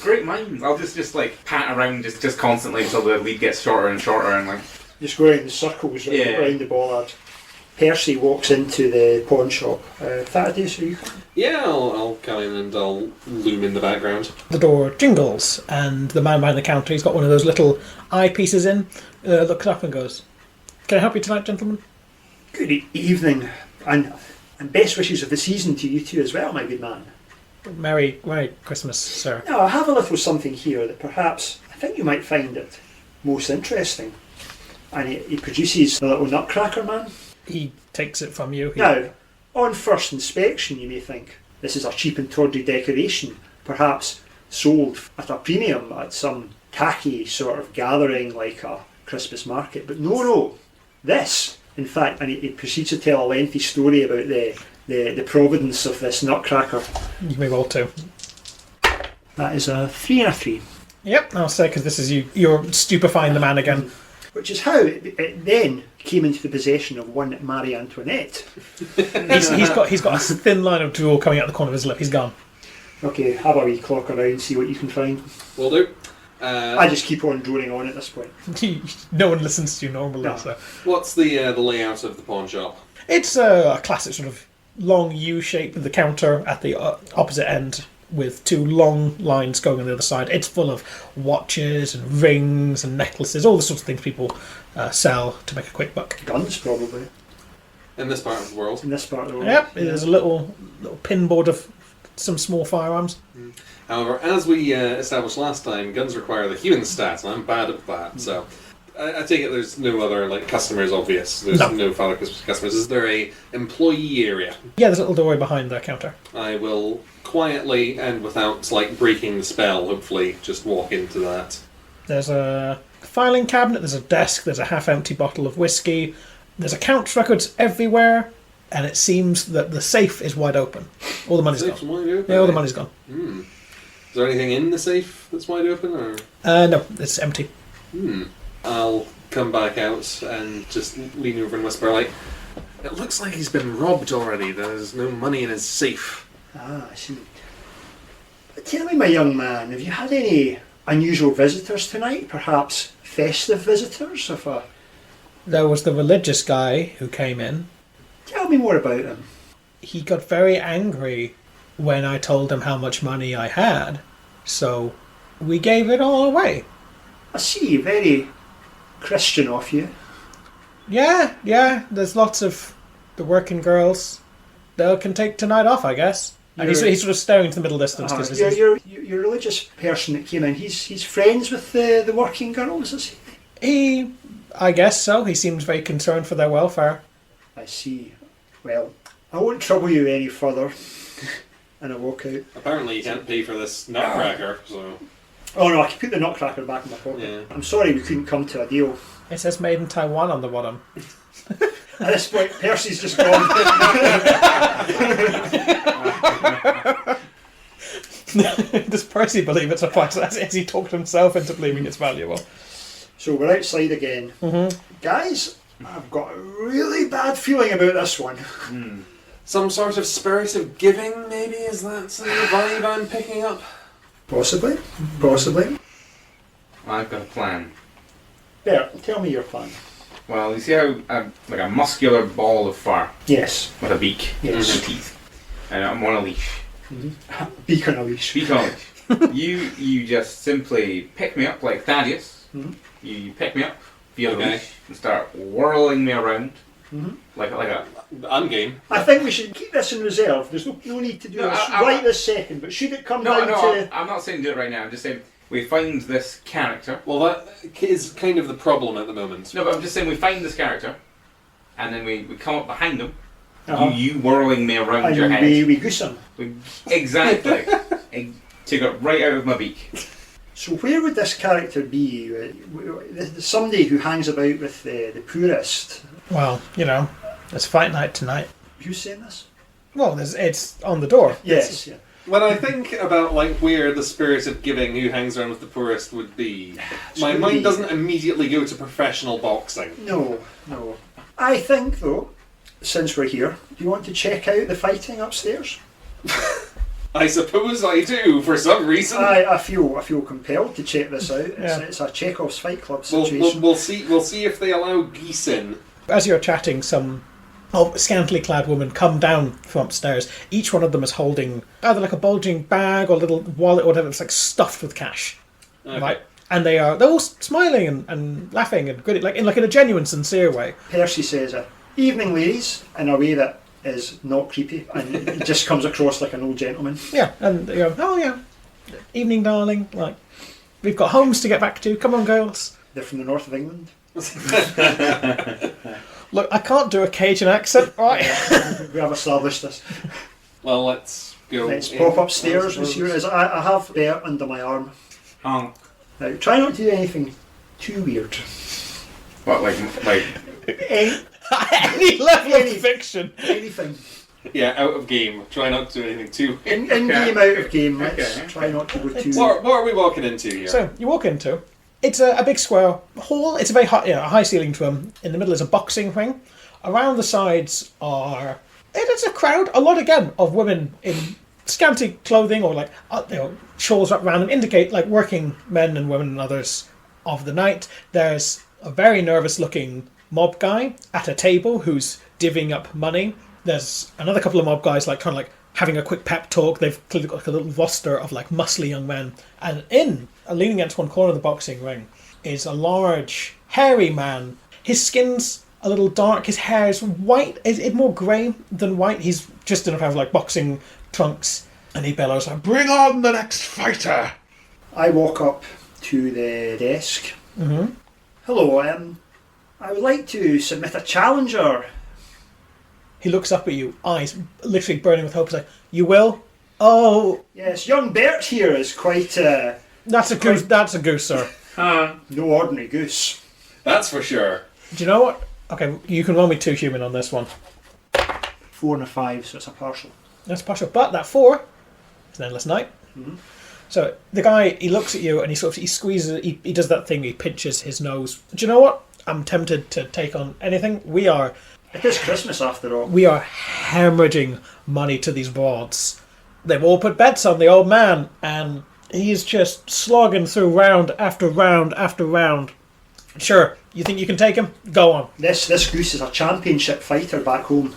Great minds. I'll just like pat around just constantly until the lead gets shorter and shorter and like. Just go around the circles around the bollard. Percy walks into the pawn shop. Thaddeus, are you coming? Yeah, I'll come in and I'll loom in the background. The door jingles, and the man behind the counter, he's got one of those little eyepieces in, looks up and goes, "Can I help you tonight, gentlemen?" Good evening, and best wishes of the season to you two as well, my good man. Merry Christmas, sir. Now, I have a little something here that perhaps I think you might find it most interesting. And he produces the little nutcracker man. He takes it from you. Now, on first inspection, you may think this is a cheap and tawdry decoration, perhaps sold at a premium at some tacky sort of gathering like a Christmas market. But no. This, in fact, and he proceeds to tell a lengthy story about the provenance of this nutcracker. You may roll 2. That is a 3 and a 3. Yep, I'll say, because this is you're stupefying the man again. Which is how it then came into the possession of one Marie Antoinette. He's got a thin line of drool coming out the corner of his lip. He's gone. Okay, have a wee clock around, see what you can find. Will do. I just keep on droning on at this point. No one listens to you normally. No. So. What's the layout of the pawn shop? It's a classic sort of long U shape with the counter at the opposite end, with 2 long lines going on the other side. It's full of watches and rings and necklaces, all the sorts of things people sell to make a quick buck. Guns, probably, In this part of the world. in this part of the world. Yep, there's a little pinboard of some small firearms. However, as we established last time, guns require the human stats, and I'm bad at that, so... I take it there's no other customers, obvious. There's no Father Christmas customers. Is there a employee area? Yeah, there's a little doorway behind the counter. I will quietly and without breaking the spell, hopefully, just walk into that. There's a filing cabinet, there's a desk, there's a half-empty bottle of whiskey, there's account records everywhere, and it seems that the safe is wide open. All the money's Safe's gone. wide open? Yeah, all the money's gone. Is there anything in the safe that's wide open, or...? No, it's empty. I'll come back out and just lean over and whisper, it looks like he's been robbed already. There's no money in his safe. Ah, I see. Tell me, my young man, have you had any unusual visitors tonight? Perhaps festive visitors? There was the religious guy who came in. Tell me more about him. he got very angry when I told him how much money I had, so we gave it all away. I see, very Christian of you. Yeah, there's lots of the working girls. They can take tonight off, I guess. And he's sort of staring into the middle distance. Cause your religious person that came in, he's friends with the working girls, is he? I guess so. He seems very concerned for their welfare. I see. Well, I won't trouble you any further. And I walk out. Apparently you can't pay for this nutcracker, so... Oh no, I can put the nutcracker back in my pocket. Yeah. I'm sorry we couldn't come to a deal. It says made in Taiwan on the bottom. At this point, Percy's just gone. Does Percy believe it's a price as he talked himself into believing it's valuable? So we're outside again. Mm-hmm. Guys, I've got a really bad feeling about this one. Some sort of spirit of giving, maybe? Is that the vibe I'm picking up? Possibly. I've got a plan. Bert, tell me your plan. Well, you see how like a muscular ball of fur Yes. with a beak Yes. and teeth, and I'm on a leash. Beak on a leash. Beak on a leash. You just simply pick me up like Thaddeus. Mhm. You pick me up via the Okay. leash and start whirling me around Mhm. like a. I'm game. I think we should keep this in reserve. There's no need to do No, this I- right this second, but should it come No, down to... I'm not saying do it right now. I'm just saying we find this character. Well, that is kind of the problem at the moment. No, but I'm just saying we find this character, and then we come up behind them. Uh-huh. You whirling me around your And head. we goose him. Exactly. Took it right out of my beak. So where would this character be? Somebody who hangs about with the poorest. Well, it's fight night tonight. Who's saying this? Well, it's on the door. Yes. Yeah. When I think about where the spirit of giving who hangs around with the poorest would be, my mind doesn't immediately go to professional boxing. No. I think though, since we're here, do you want to check out the fighting upstairs? I suppose I do, for some reason. I feel compelled to check this out. Yeah. It's a Chekhov's Fight Club We'll situation. we'll see if they allow geese in. As you're chatting, some scantily clad women come down from upstairs. Each one of them is holding either like a bulging bag or a little wallet or whatever. It's like stuffed with cash, Okay. right? And they're all smiling and laughing and good, like in a genuine, sincere way. Percy says, "Evening, ladies," in a way that is not creepy, and it just comes across like an old gentleman. Yeah, and they go, "Oh yeah, evening, darling. Like we've got homes to get back to. Come on, girls." They're from the north of England. Look, I can't do a Cajun accent, right? We have established this. Well, let's go. Let's pop upstairs and see what it is. I have Bert under my arm. Oh. Now, try not to do anything too weird. What, like Any level of fiction. Anything. Yeah, out of game. Try not to do anything too. In game, out of game. Let's try not to go too... What are we walking into here? So you walk into. It's a big square hall. It's a very high, high ceilinged room. In the middle is a boxing ring. Around the sides are... It's a crowd, a lot again, of women in scanty clothing or shawls wrapped around them, indicate like working men and women and others of the night. There's a very nervous looking mob guy at a table who's divvying up money. There's another couple of mob guys having a quick pep talk. They've clearly got a little roster of muscly young men. And leaning against one corner of the boxing ring, is a large, hairy man. His skin's a little dark. His hair is white. It's more grey than white. He's just in a pair of boxing trunks. And he bellows, Bring on the next fighter! I walk up to the desk. Mm-hmm. Hello, I would like to submit a challenger. He looks up at you, eyes literally burning with hope. He's like, "You will? Oh, Yes, young Bert here is quite that's a goose. That's a goose, sir. no ordinary goose. That's for sure. Do you know what? Okay, you can roll me 2 human on this one. 4 and a 5, so it's a partial. That's partial, but that 4 is an endless night. Mhm. So the guy, he looks at you and he squeezes. He does that thing. He pinches his nose. Do you know what? I'm tempted to take on anything. We are It is Christmas after all. hemorrhaging money to these broads. They've all put bets on the old man, and he's just slogging through round after round after round. Sure, you think you can take him? Go on. This goose is a championship fighter back home.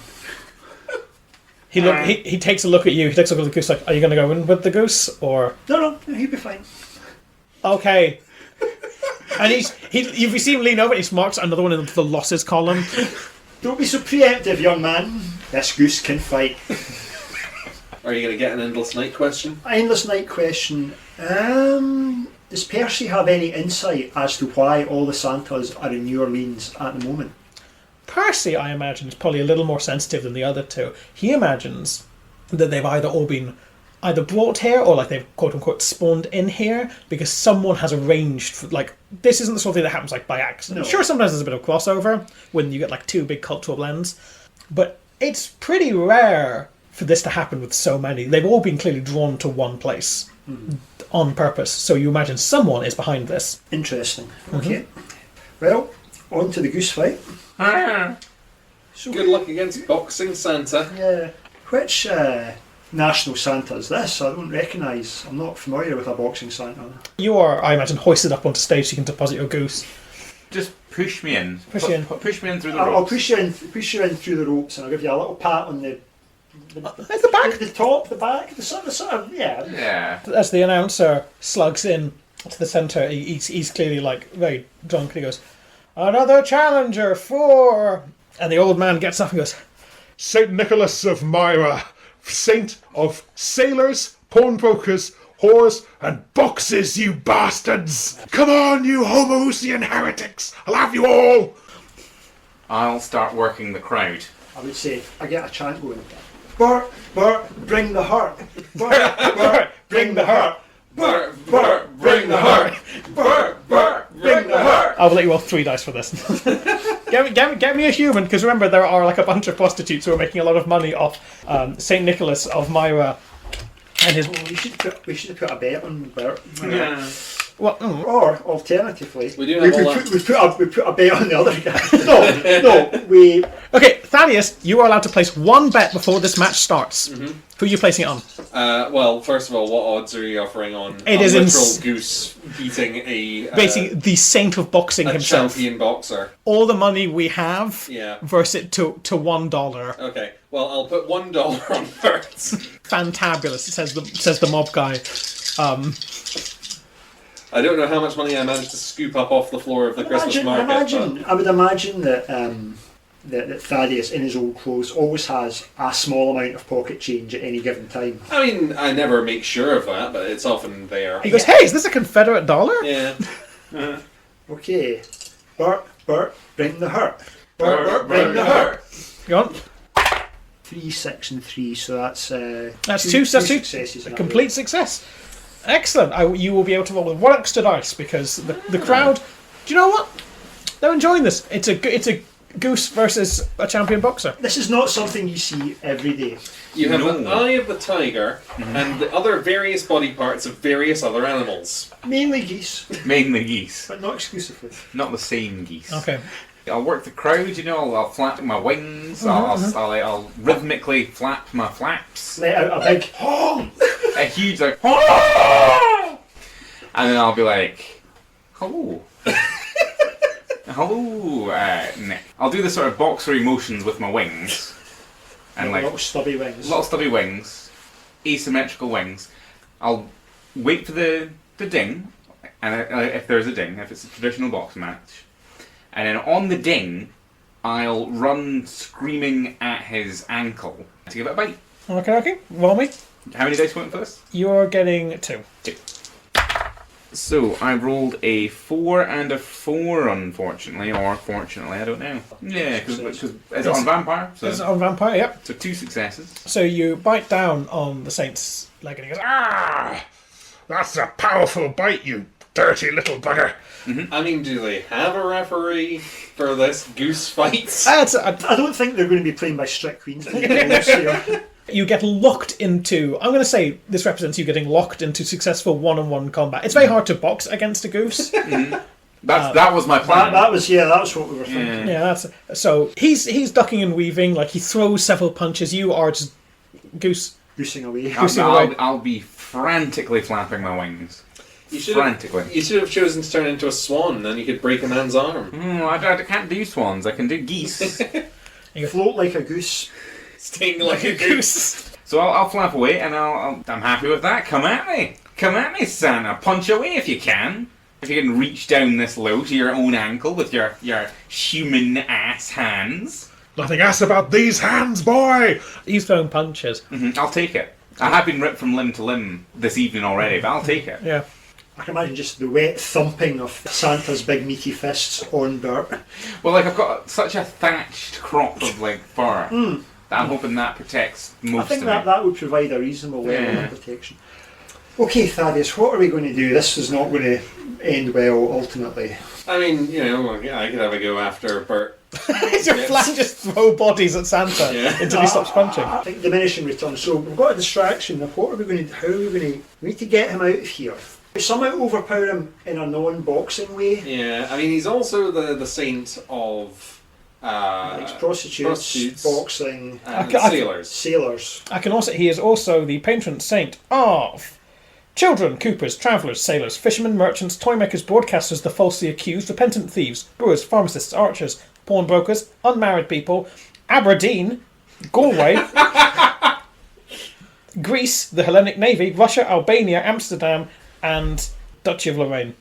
He takes a look at you. He takes a look at the goose. Like, are you going to go in with the goose or? No, he'll be fine. Okay. And you see him lean over and he marks another one into the losses column. Don't be so preemptive, young man. This goose can fight. Are you going to get an endless night question? Endless night question. Does Percy have any insight as to why all the Santas are in New Orleans at the moment? Percy, I imagine, is probably a little more sensitive than the other two. He imagines that they've either all been brought here or like they've quote unquote spawned in here because someone has arranged for, like, this isn't the sort of thing that happens like by accident. No. Sure, sometimes there's a bit of crossover when you get like two big cultural blends, but it's pretty rare for this to happen with so many. They've all been clearly drawn to one place on purpose, so you imagine someone is behind this. Interesting. Okay. Well, on to the goose fight. So, Good luck against Boxing Santa. yeah. Which national Santa is this? I don't recognise. I'm not familiar with a boxing Santa. You are, I imagine, hoisted up onto stage so you can deposit your goose. Just push me in. Push you in. Push me in through the I'll ropes. push you in through the ropes, and I'll give you a little pat on the At the back. the top, the back, the sort of yeah. Yeah. As the announcer slugs in to the centre, he's clearly like very drunk and he goes, "Another challenger for..." And the old man gets up and goes, Saint Nicholas of Myra, saint of sailors, pawnbrokers, whores, and boxes, you bastards! Come on, you Homoousian heretics! I'll have you all! I'll start working the crowd. I would say I get a chant going. Bert, bring the heart. Bert, bring the heart. Bert, bring the heart. Bert, bring the heart. "I'll let you roll 3 dice for this." Get me a human, because remember there are like a bunch of prostitutes who are making a lot of money off Saint Nicholas of Myra and his. We should put a bet on Bert. Yeah. Well, Or alternatively, We do have all that. we put a bet on the other guy. no, we. okay, Thaddeus, you are allowed to place one bet before this match starts. Who are you placing it on? Well, first of all, what odds are you offering on It a is literal goose beating Basically, the saint of boxing a himself. champion boxer? All the money we have Yeah. versus it to $1. Okay. Well, I'll put $1 on Bert. Fantabulous, says the mob guy. I don't know how much money I managed to scoop up off the floor of the Christmas market. I would imagine that that Thaddeus, in his old clothes, always has a small amount of pocket change at any given time. I mean, I never make sure of that, but it's often there. He goes, "Hey, is this a Confederate dollar?" Yeah. Okay, Bert, bring the heart. Bert, bring the heart. Go on. 3, 6, and 3. So that's That's two successes. a in that complete row. success. Excellent. You will be able to roll with 1 extra dice because the crowd. Do you know what? They're enjoying this. It's a goose versus a champion boxer. This is not something you see every day. You have No. the eye of the tiger and the other various body parts of various other animals. Mainly geese, Mainly geese. but not exclusively. Not the same geese. Okay. I'll work the crowd, I'll flap my wings, I'll rhythmically flap my flaps. Let out a big honk. A huge like, and then I'll be like, hello. Hello, Nick. I'll do the sort of boxery motions with my wings. And like little stubby wings. little stubby wings, asymmetrical wings. I'll wait for the ding, and if there's a ding, if it's a traditional boxing match, and then on the ding, I'll run screaming at his ankle to give it a bite. Okay. Roll me. How many dice went for this? You're getting 2. So I rolled a 4 and a 4, unfortunately, or fortunately, I don't know. Yeah, because is it on vampire? So, This is on vampire. Yep. so 2 successes. So you bite down on the saint's leg and he goes, "Ah!" That's a powerful bite, you dirty little bugger. I mean, do they have a referee for this goose fight? I don't think they're going to be playing by strict queens. You get locked into. I'm going to say this represents you getting locked into successful one-on-one combat. It's very hard to box against a goose. That was my plan. that was what we were thinking. Yeah, so he's ducking and weaving. Like he throws several punches. You are just goose. Goosing away. I'll be frantically flapping my wings. You should Frantically. have chosen to turn into a swan, then you could break a man's arm. I can't do swans. I can do geese. Float like a goose. Sting like a goose. So I'll flap away, and I'm happy with that. Come at me, Santa. Punch away if you can. If you can reach down this low to your own ankle with your human ass hands. Nothing ass about these hands, boy! He's throwing punches. I'll take it. I have been ripped from limb to limb this evening already, but I'll take it. Yeah. I can imagine just the wet thumping of Santa's big meaty fists on Bert. Well, like, I've got such a thatched crop of, like, fur that I'm hoping that protects most I think of that would provide a reasonable level Yeah. of protection. Okay, Thaddeus, what are we going to do? This is not going to end well, ultimately. I mean, I could have a go after Bert. It's your plan, just throw bodies at Santa until he stops punching. I think diminishing returns. So we've got a distraction. Now, what are we going to? How are we going to? We need to get him out of here. We somehow overpower him in a non-boxing way. Yeah, I mean, he's also the saint of Like prostitutes, boxing, and I- sailors. sailors. I can also. He is also the patron saint of children, coopers, travellers, sailors, fishermen, merchants, toy makers, broadcasters, the falsely accused, repentant thieves, brewers, pharmacists, archers, pawnbrokers, unmarried people, Aberdeen, Galway, Greece, the Hellenic Navy, Russia, Albania, Amsterdam, and Duchy of Lorraine.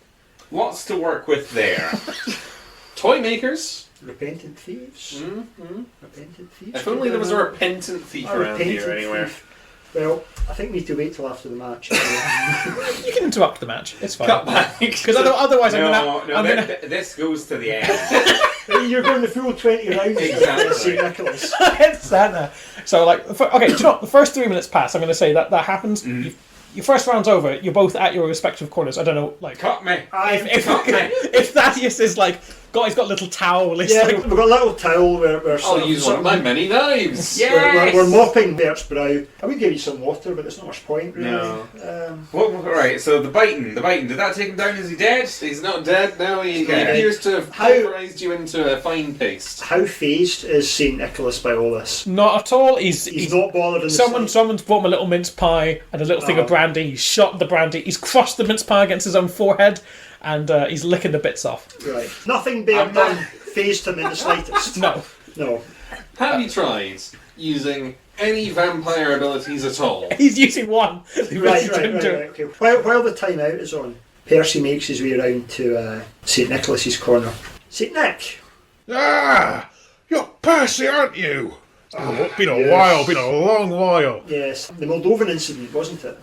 Lots to work with there. Toy makers. Repentant thieves. Repentant thieves. If only there was a repentant thief A around repentant here anywhere. thief. Well, I think we need to wait till after the match. You can interrupt the match. It's fine. Cut back. Because otherwise, I'm gonna. This goes to the end. You're going the full 20 rounds. Exactly. St. Nicholas. It's Santa. So, like, okay, do you know what? The first 3 minutes pass. I'm going to say that happens. Your first round's over. You're both at your respective corners. I don't know, like. Cut me. If Thaddeus is like, he's got a little towel. He's Yeah, like, we've got a little towel where we're I'll use one of my many knives. Yes! we're mopping Bert's brow. I would give you some water, but there's not much point, really. No. Right, so the biting. Did that take him down? Is he dead? He's not dead now. He Okay. appears to have How- pulverized you into a fine paste. How phased is St. Nicholas by all this? not at all. He's not bothered in the slightest. Someone's brought him a little mince pie and a little thing of brandy. He's shot the brandy. He's crushed the mince pie against his own forehead, and he's licking the bits off. Right. Nothing being done phased him in the slightest. No. No. Have you tried using any vampire abilities at all? He's using one. Right. Okay. While the timeout is on, Percy makes his way around to St. Nicholas's corner. St. Nick! Ah! You're Percy, aren't you? Oh, been a yes. while, been a long while. Yes, the Moldovan incident, wasn't it?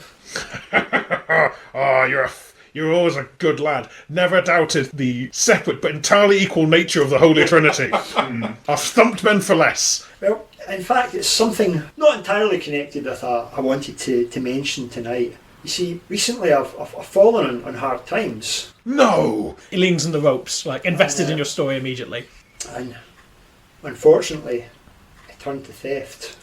Ah, you're always a good lad. Never doubted the separate but entirely equal nature of the Holy Trinity. I've thumped men for less. Well, in fact, it's something not entirely connected with I wanted to mention tonight. You see, recently I've fallen on hard times. No! He leans on the ropes, like invested in your story immediately. And unfortunately, it turned to theft.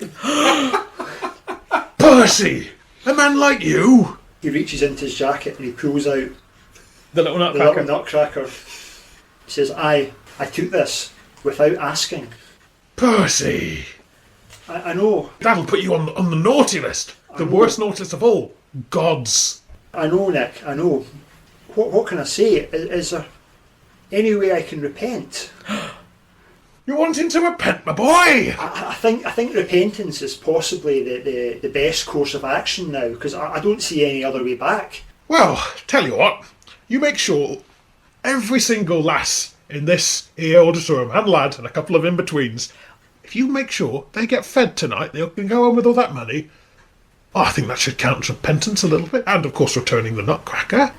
Percy! A man like you? He reaches into his jacket and he pulls out The little the nutcracker. little nutcracker. He says, I took this without asking. Percy! I know, That'll put you on the naughty list. The worst naughty list of all. Gods. I know, Nick, I know. What can I say? Is there any way I can repent? You're wanting to repent, my boy! I think repentance is possibly the best course of action now, because I don't see any other way back. Well, tell you what. You make sure every single lass in this here auditorium and lad and a couple of in-betweens, if you make sure they get fed tonight, they can go home with all that money. I think that should count as repentance a little bit, and of course returning the nutcracker.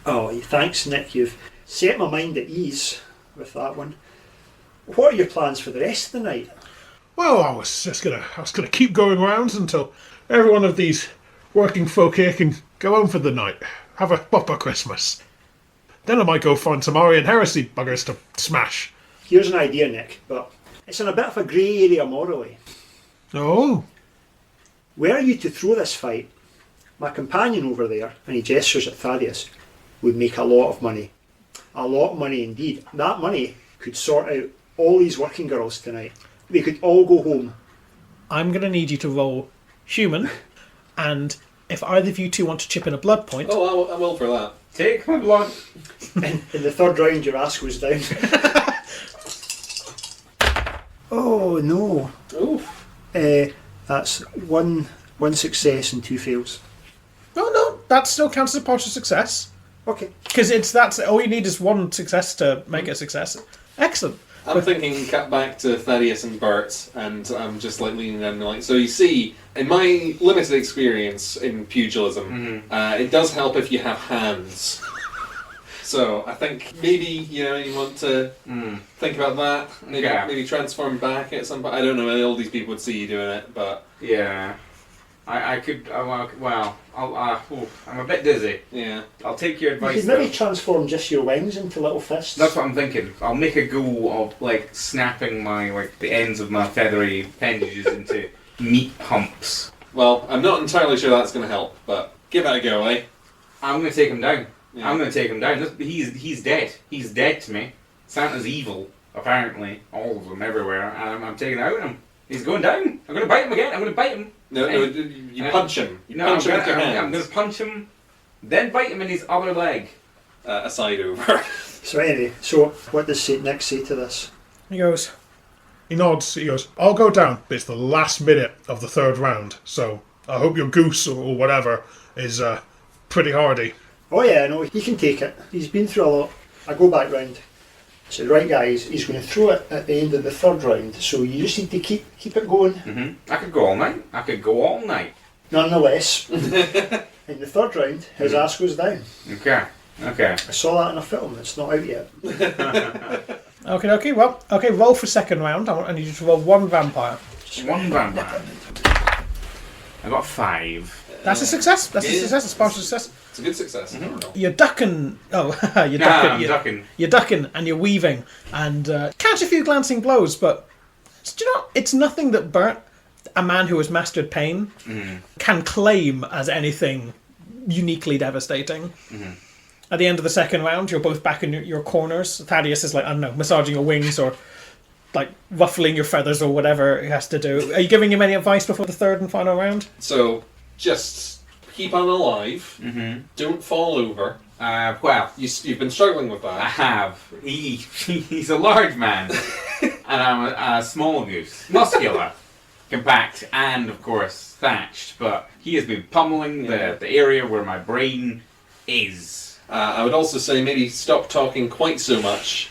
Oh, thanks, Nick. You've set my mind at ease with that one. What are your plans for the rest of the night? Well, I was gonna keep going round until every one of these working folk here can go home for the night, have a proper Christmas. Then I might go find some Aryan heresy buggers to smash. Here's an idea, Nick, but it's in a bit of a grey area morally. Oh, Were you to throw this fight, my companion over there, and he gestures at Thaddeus, would make a lot of money. A lot of money indeed. That money could sort out all these working girls tonight. They could all go home. I'm going to need you to roll human, and if either of you two want to chip in a blood point, Oh, I will for that. Take my blood. In the third round, your ass goes down. Oh no. Oof. That's one success and 2 fails. No, that still counts as a partial success. Okay. Because that's all you need is one success to make it a success. Excellent. I'm thinking cut back to Thaddeus and Bert, and I'm just like leaning down and like, so you see, in my limited experience in pugilism, it does help if you have hands. So I think maybe you want to think about that. Maybe transform back at some point. I don't know. All these people would see you doing it, but Yeah. I could. Well, I'm a bit dizzy. yeah. I'll take your You advice. could maybe though. transform just your wings into little fists. That's what I'm thinking. I'll make a go of like snapping the ends of my feathery appendages into meat humps. Well, I'm not entirely sure that's going to help, but give it a go, eh? I'm gonna take him down. Yeah. I'm gonna take him down. He's dead. He's dead to me. Santa's evil, apparently. All of them, everywhere. And I'm taking it out on him. He's going down. I'm gonna bite him again. I'm gonna bite him. No, you punch him. You No, punch him with your hands. I'm gonna punch him, then bite him in his other leg. A side over. So anyway, so what does Nick say to this? He goes, He nods, he goes, I'll go down, but it's the last minute of the 3rd round, so I hope your goose or whatever is pretty hardy. Oh yeah, no, he can take it. He's been through a lot. I go back round. So right guys, he's going to throw it at the end of the 3rd round, so you just need to keep it going. I could go all night. Nonetheless, in the 3rd round, his ass goes down. Okay. I saw that in a film, it's not out yet. okay, well, roll for 2nd round. I need you to roll 1 vampire. Just one vampire. I got 5. That's a success. That's a Yeah. success. It's a partial success. It's a good success. You're ducking. Oh, you're ducking. I'm you're, ducking. You're ducking and you're weaving and catch a few glancing blows, but do you know, it's nothing that Bert, a man who has mastered pain, can claim as anything uniquely devastating. At the end of the 2nd round, you're both back in your corners. Thaddeus is like, I don't know, massaging your wings or like ruffling your feathers or whatever he has to do. Are you giving him any advice before the 3rd and final round? So just keep on alive. Don't fall over. Well, You've been struggling with I that. have. He's a large man, and I'm a small goose. Muscular, compact, and of course thatched. But he has been pummeling the area where my brain is. I would also say maybe stop talking quite so much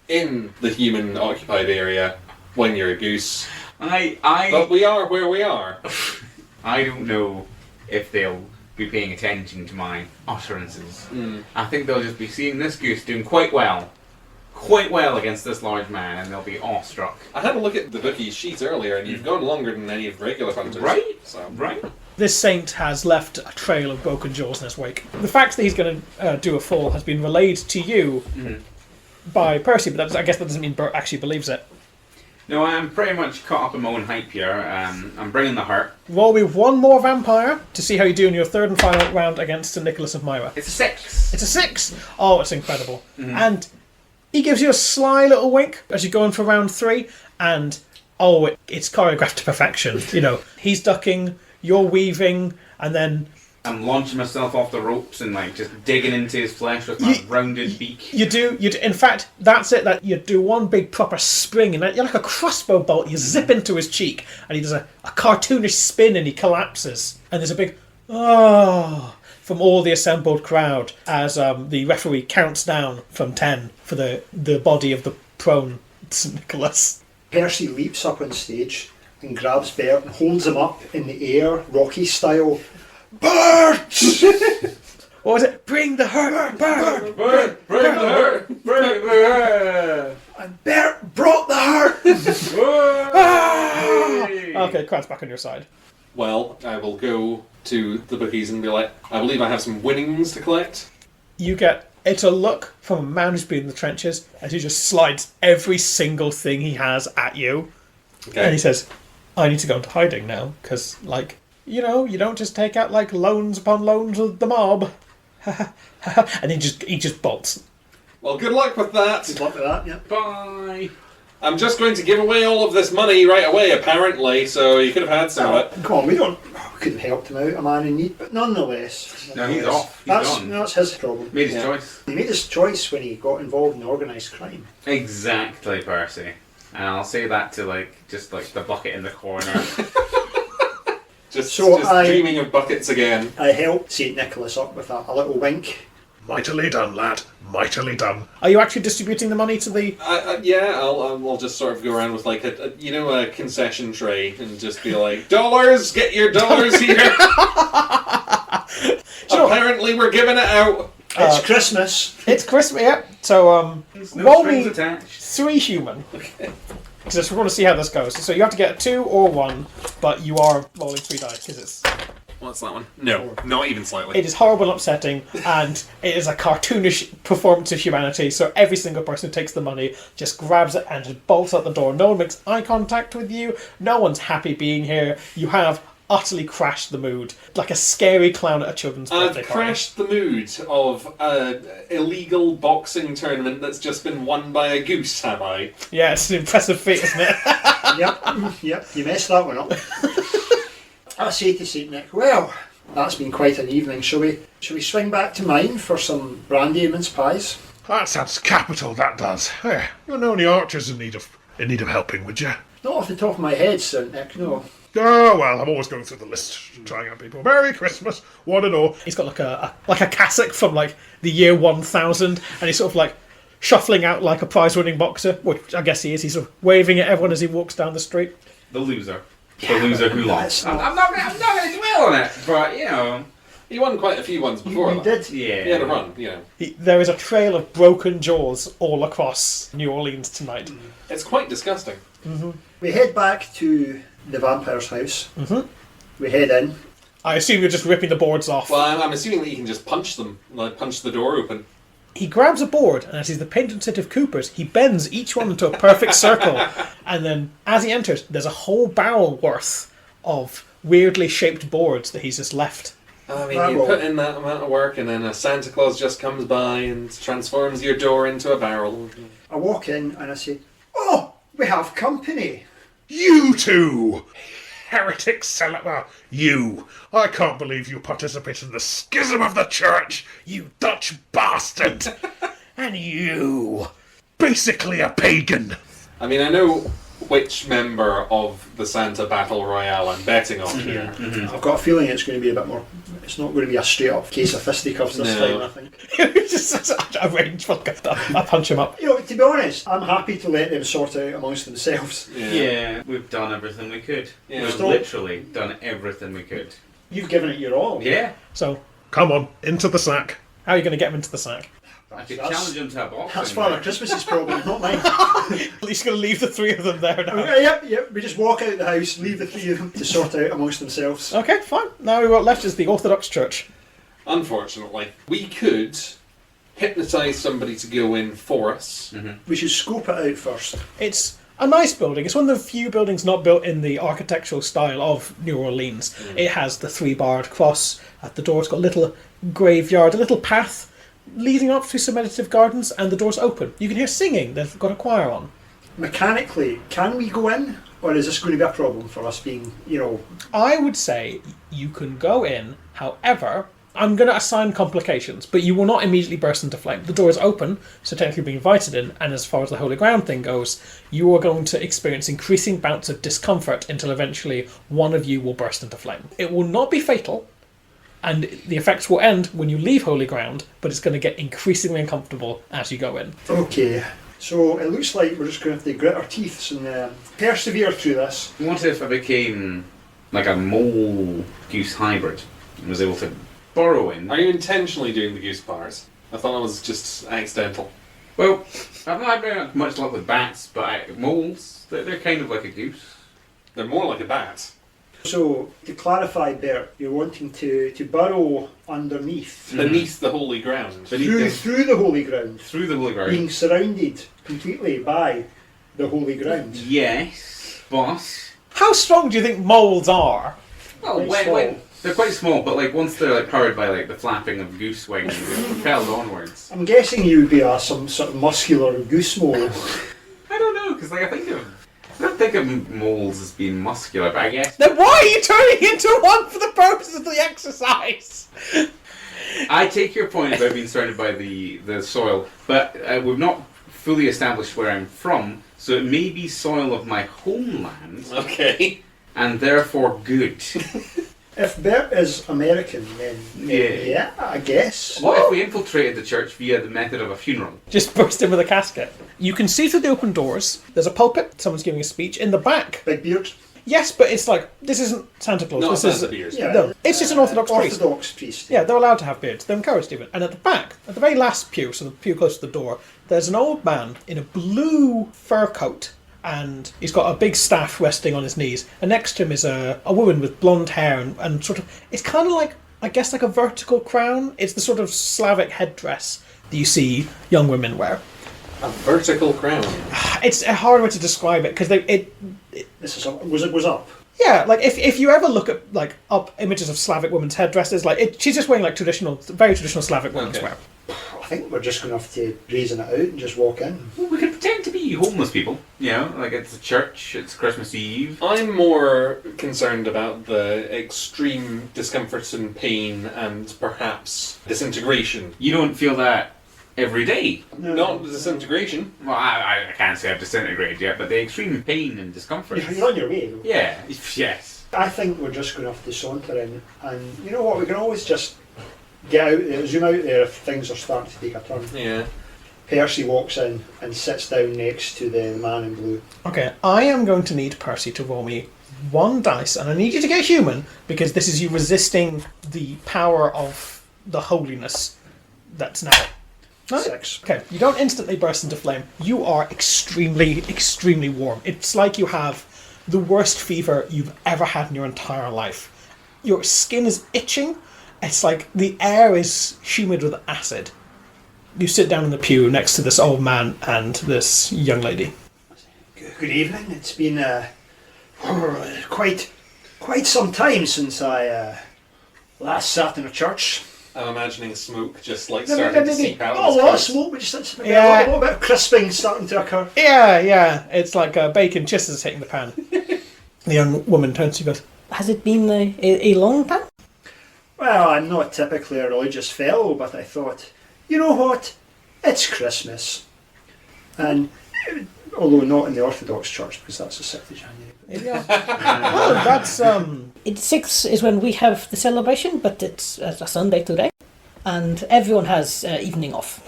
in the human-occupied area when you're a goose. But we are where we are. I don't know if they'll be paying attention to my utterances. I think they'll just be seeing this goose doing quite well against this large man, and they'll be awestruck. I had a look at the bookie's sheets earlier, and you've gone longer than any of the regular hunters. Right? So. Right? This saint has left a trail of broken jaws in his wake. The fact that he's going to do a fall has been relayed to you by Percy, but I guess that doesn't mean Bert actually believes it. No, I'm pretty much caught up in my own hype here. I'm bringing the hurt. Roll with 1 more vampire to see how you do in your 3rd and final round against Nicholas of Myra. It's a 6. It's a 6! Oh, it's incredible. And he gives you a sly little wink as you go in for round 3, and it's choreographed to perfection. He's ducking, you're weaving, and then I'm launching myself off the ropes and just digging into his flesh with my rounded beak. You do. In fact, that's it. That you do one big proper spring, and you're like a crossbow bolt. You zip into his cheek, and he does a cartoonish spin, and he collapses. And there's a big from all the assembled crowd as the referee counts down from 10 for the body of the prone St. Nicholas. Percy leaps up on stage and grabs Bert and holds him up in the air, Rocky style. Bert! What was it? Bring the hurt, Bert! Bert, bring the hurt! Bring the hurt! And Bert brought the hurt! Okay, crowd's back on your side. Well, I will go to the bookies and be like, I believe I have some winnings to collect. It's a look from a man who's been in the trenches as he just slides every single thing he has at you. Okay. And he says, I need to go into hiding now, because, you don't just take out, loans upon loans with the mob. And he just bolts. Well, good luck with that. Good luck with that, yeah. Bye! I'm just going to give away all of this money right away, apparently, so you could have had some of it. Come on, we could have helped him out, a man in need, but nonetheless. No, he's off. He's That's gone. that's his problem. Made his choice. He made his choice when he got involved in organised crime. Exactly, Percy. And I'll say that to just the bucket in the corner. Just I- dreaming of buckets again. I helped St. Nicholas up with a little wink. Mightily done, lad. Mightily done. Are you actually distributing the money to the... Yeah, I'll just sort of go around with like a concession tray and just be like, dollars, get your dollars here. Sure. Apparently we're giving it out. It's Christmas. It's Christmas, yeah. So, No roll strings me attached. 3 human. Because we're going to see how this goes. So you have to get a 2 or 1, but you are rolling 3 dice, because it's... What's that one? No, not even slightly. It is horrible and upsetting, and it is a cartoonish performance of humanity, so every single person who takes the money just grabs it and just bolts out the door. No one makes eye contact with you, no one's happy being here. You have utterly crashed the mood, like a scary clown at a children's birthday I've party. crashed the mood of an illegal boxing tournament that's just been won by a goose, have I? Yeah, it's an impressive feat, isn't it? Yep, you messed that one up. I say to St. Nick, well, that's been quite an evening. Shall we swing back to mine for some brandy and mince pies? That sounds capital, that does. You know any archers in need of helping, would you? Not off the top of my head, St. Nick, no. Oh, well, I'm always going through the list, trying out people. Merry Christmas, one and all. He's got like a cassock from like the year 1000, and he's sort of like shuffling out like a prize-winning boxer, which I guess he is. He's sort of waving at everyone as he walks down the street. The loser. The loser who lost. That's I'm not going to dwell on it, but He won quite a few ones before You that. did. yeah. He had a run, There is a trail of broken jaws all across New Orleans tonight. It's quite disgusting. We head back to the vampire's house. Mm-hmm. We head in. I assume you're just ripping the boards off. Well, I'm assuming that you can just punch them, like punch the door open. He grabs a board, and as he's the patron saint of Coopers, he bends each one into a perfect circle. And then, as he enters, there's a whole barrel worth of weirdly shaped boards that he's just left. I mean, you put in that amount of work, and then a Santa Claus just comes by and transforms your door into a barrel. I walk in and I say, oh, we have company. You two! Heretic celibate, you! I can't believe you participated in the schism of the church, you Dutch bastard! And you! Basically a pagan! I mean, I know which member of the Santa Battle Royale I'm betting on here. I've got a feeling it's going to be a bit more. It's not going to be a straight up case of fisticuffs this No. time, I think. It's just a range fuck. I punch him up. You know, to be honest, I'm happy to let them sort out amongst themselves. Yeah, we've done everything we could. Yeah. We've literally done everything we could. You've given it your all. Yeah. So, Come on, into the sack. how are you going to get him into the sack? I could That's- challenge him to a boxing That's Father match. Christmas's problem, not mine. At least going to leave the 3 of them there now. Yep. We just walk out the house, leave the 3 of them to sort out amongst themselves. Okay, fine. Now what left is the Orthodox Church. Unfortunately, we could hypnotise somebody to go in for us. We should scope it out first. It's a nice building. It's one of the few buildings not built in the architectural style of New Orleans. It has the 3-barred cross at the door. It's got a little graveyard, a little path leading up through some meditative gardens, and the door's open. You can hear singing. They've got a choir on. Mechanically, can we go in? Or is this going to be a problem for us being, I would say you can go in, however, I'm going to assign complications, but you will not immediately burst into flame. The door is open, so technically being invited in, and as far as the holy ground thing goes, you are going to experience increasing bouts of discomfort until eventually one of you will burst into flame. It will not be fatal, and the effects will end when you leave holy ground, but it's going to get increasingly uncomfortable as you go in. Okay. So it looks like we're just going to have to grit our teeth and persevere through this. What if I became like a mole goose hybrid and was able to burrow in? Are you intentionally doing the goose bars? I thought it was just accidental. Well, I've not had much luck with bats, but moles, they're kind of like a goose. They're more like a bat. So, to clarify, Bert, you're wanting to burrow underneath, Beneath the holy ground. through the holy ground, Through the holy ground. being surrounded completely by the holy ground. Yes, but How strong do you think moles are? well, Quite small. they're quite small, but like once they're like powered by like the flapping of goose wings, they're propelled onwards. I'm guessing you would be some sort of muscular goose mole. I don't know, because like I don't think of moles as being muscular, but I guess Then why are you turning into one for the purpose of the exercise? I take your point about being surrounded by the soil, but we've not fully established where I'm from, so it may be soil of my homeland, Okay. and therefore good. If Bert is American, then yeah, I guess. What if we infiltrated the church via the method of a funeral? Just burst in with a casket. You can see through the open doors. There's a pulpit. Someone's giving a speech. In the back, Big beard. yes, but it's like, this isn't Santa Claus. Not this Santa is Beers. Yeah, No, it's just an Orthodox priest. Orthodox priest. Yeah, they're allowed to have beards. They're encouraged even. And at the back, at the very last pew, so the pew close to the door, there's an old man in a blue fur coat, and he's got a big staff resting on his knees. And next to him is a woman with blonde hair and sort of, it's kind of like, I guess, like a vertical crown. It's the sort of Slavic headdress that you see young women wear. A vertical crown. It's a hard way to describe it because This is was up. yeah, like if you ever look at like up images of Slavic women's headdresses, like she's just wearing like very traditional Slavic women's Okay. wear. I think we're just going to have to reason it out and just walk in. Well, we could pretend to be homeless people. You know, like it's a church, it's Christmas Eve. I'm more concerned about the extreme discomfort and pain and perhaps disintegration. You don't feel that every day. No. Not disintegration. Well, I can't say I've disintegrated yet, but the extreme pain and discomfort. You're on your way, though. Yeah, yes. I think we're just going to have to saunter in, and you know what? We can always just get out there, zoom out there if things are starting to take a turn. Yeah. Percy walks in and sits down next to the man in blue. Okay, I am going to need Percy to roll me one dice, and I need you to get human because this is you resisting the power of the holiness that's now. No? 6. Okay, you don't instantly burst into flame. You are extremely, extremely warm. It's like you have the worst fever you've ever had in your entire life. Your skin is itching. It's like the air is humid with acid. You sit down in the pew next to this old man and this young lady. Good evening. It's been quite some time since I last sat in a church. I'm imagining smoke just like Maybe starting to seep out not of a lot of his face. smoke, but just maybe Yeah. a little bit of crisping starting to occur. Yeah, it's like bacon just as hitting the pan. The young woman turns to you and goes, Has it been a long time? Well, I'm not typically a religious fellow, but I thought, you know what? It's Christmas. And, although not in the Orthodox Church, because that's the 6th of January. yeah. Oh, that's, It's 6 is when we have the celebration, but it's a Sunday today, and everyone has evening off.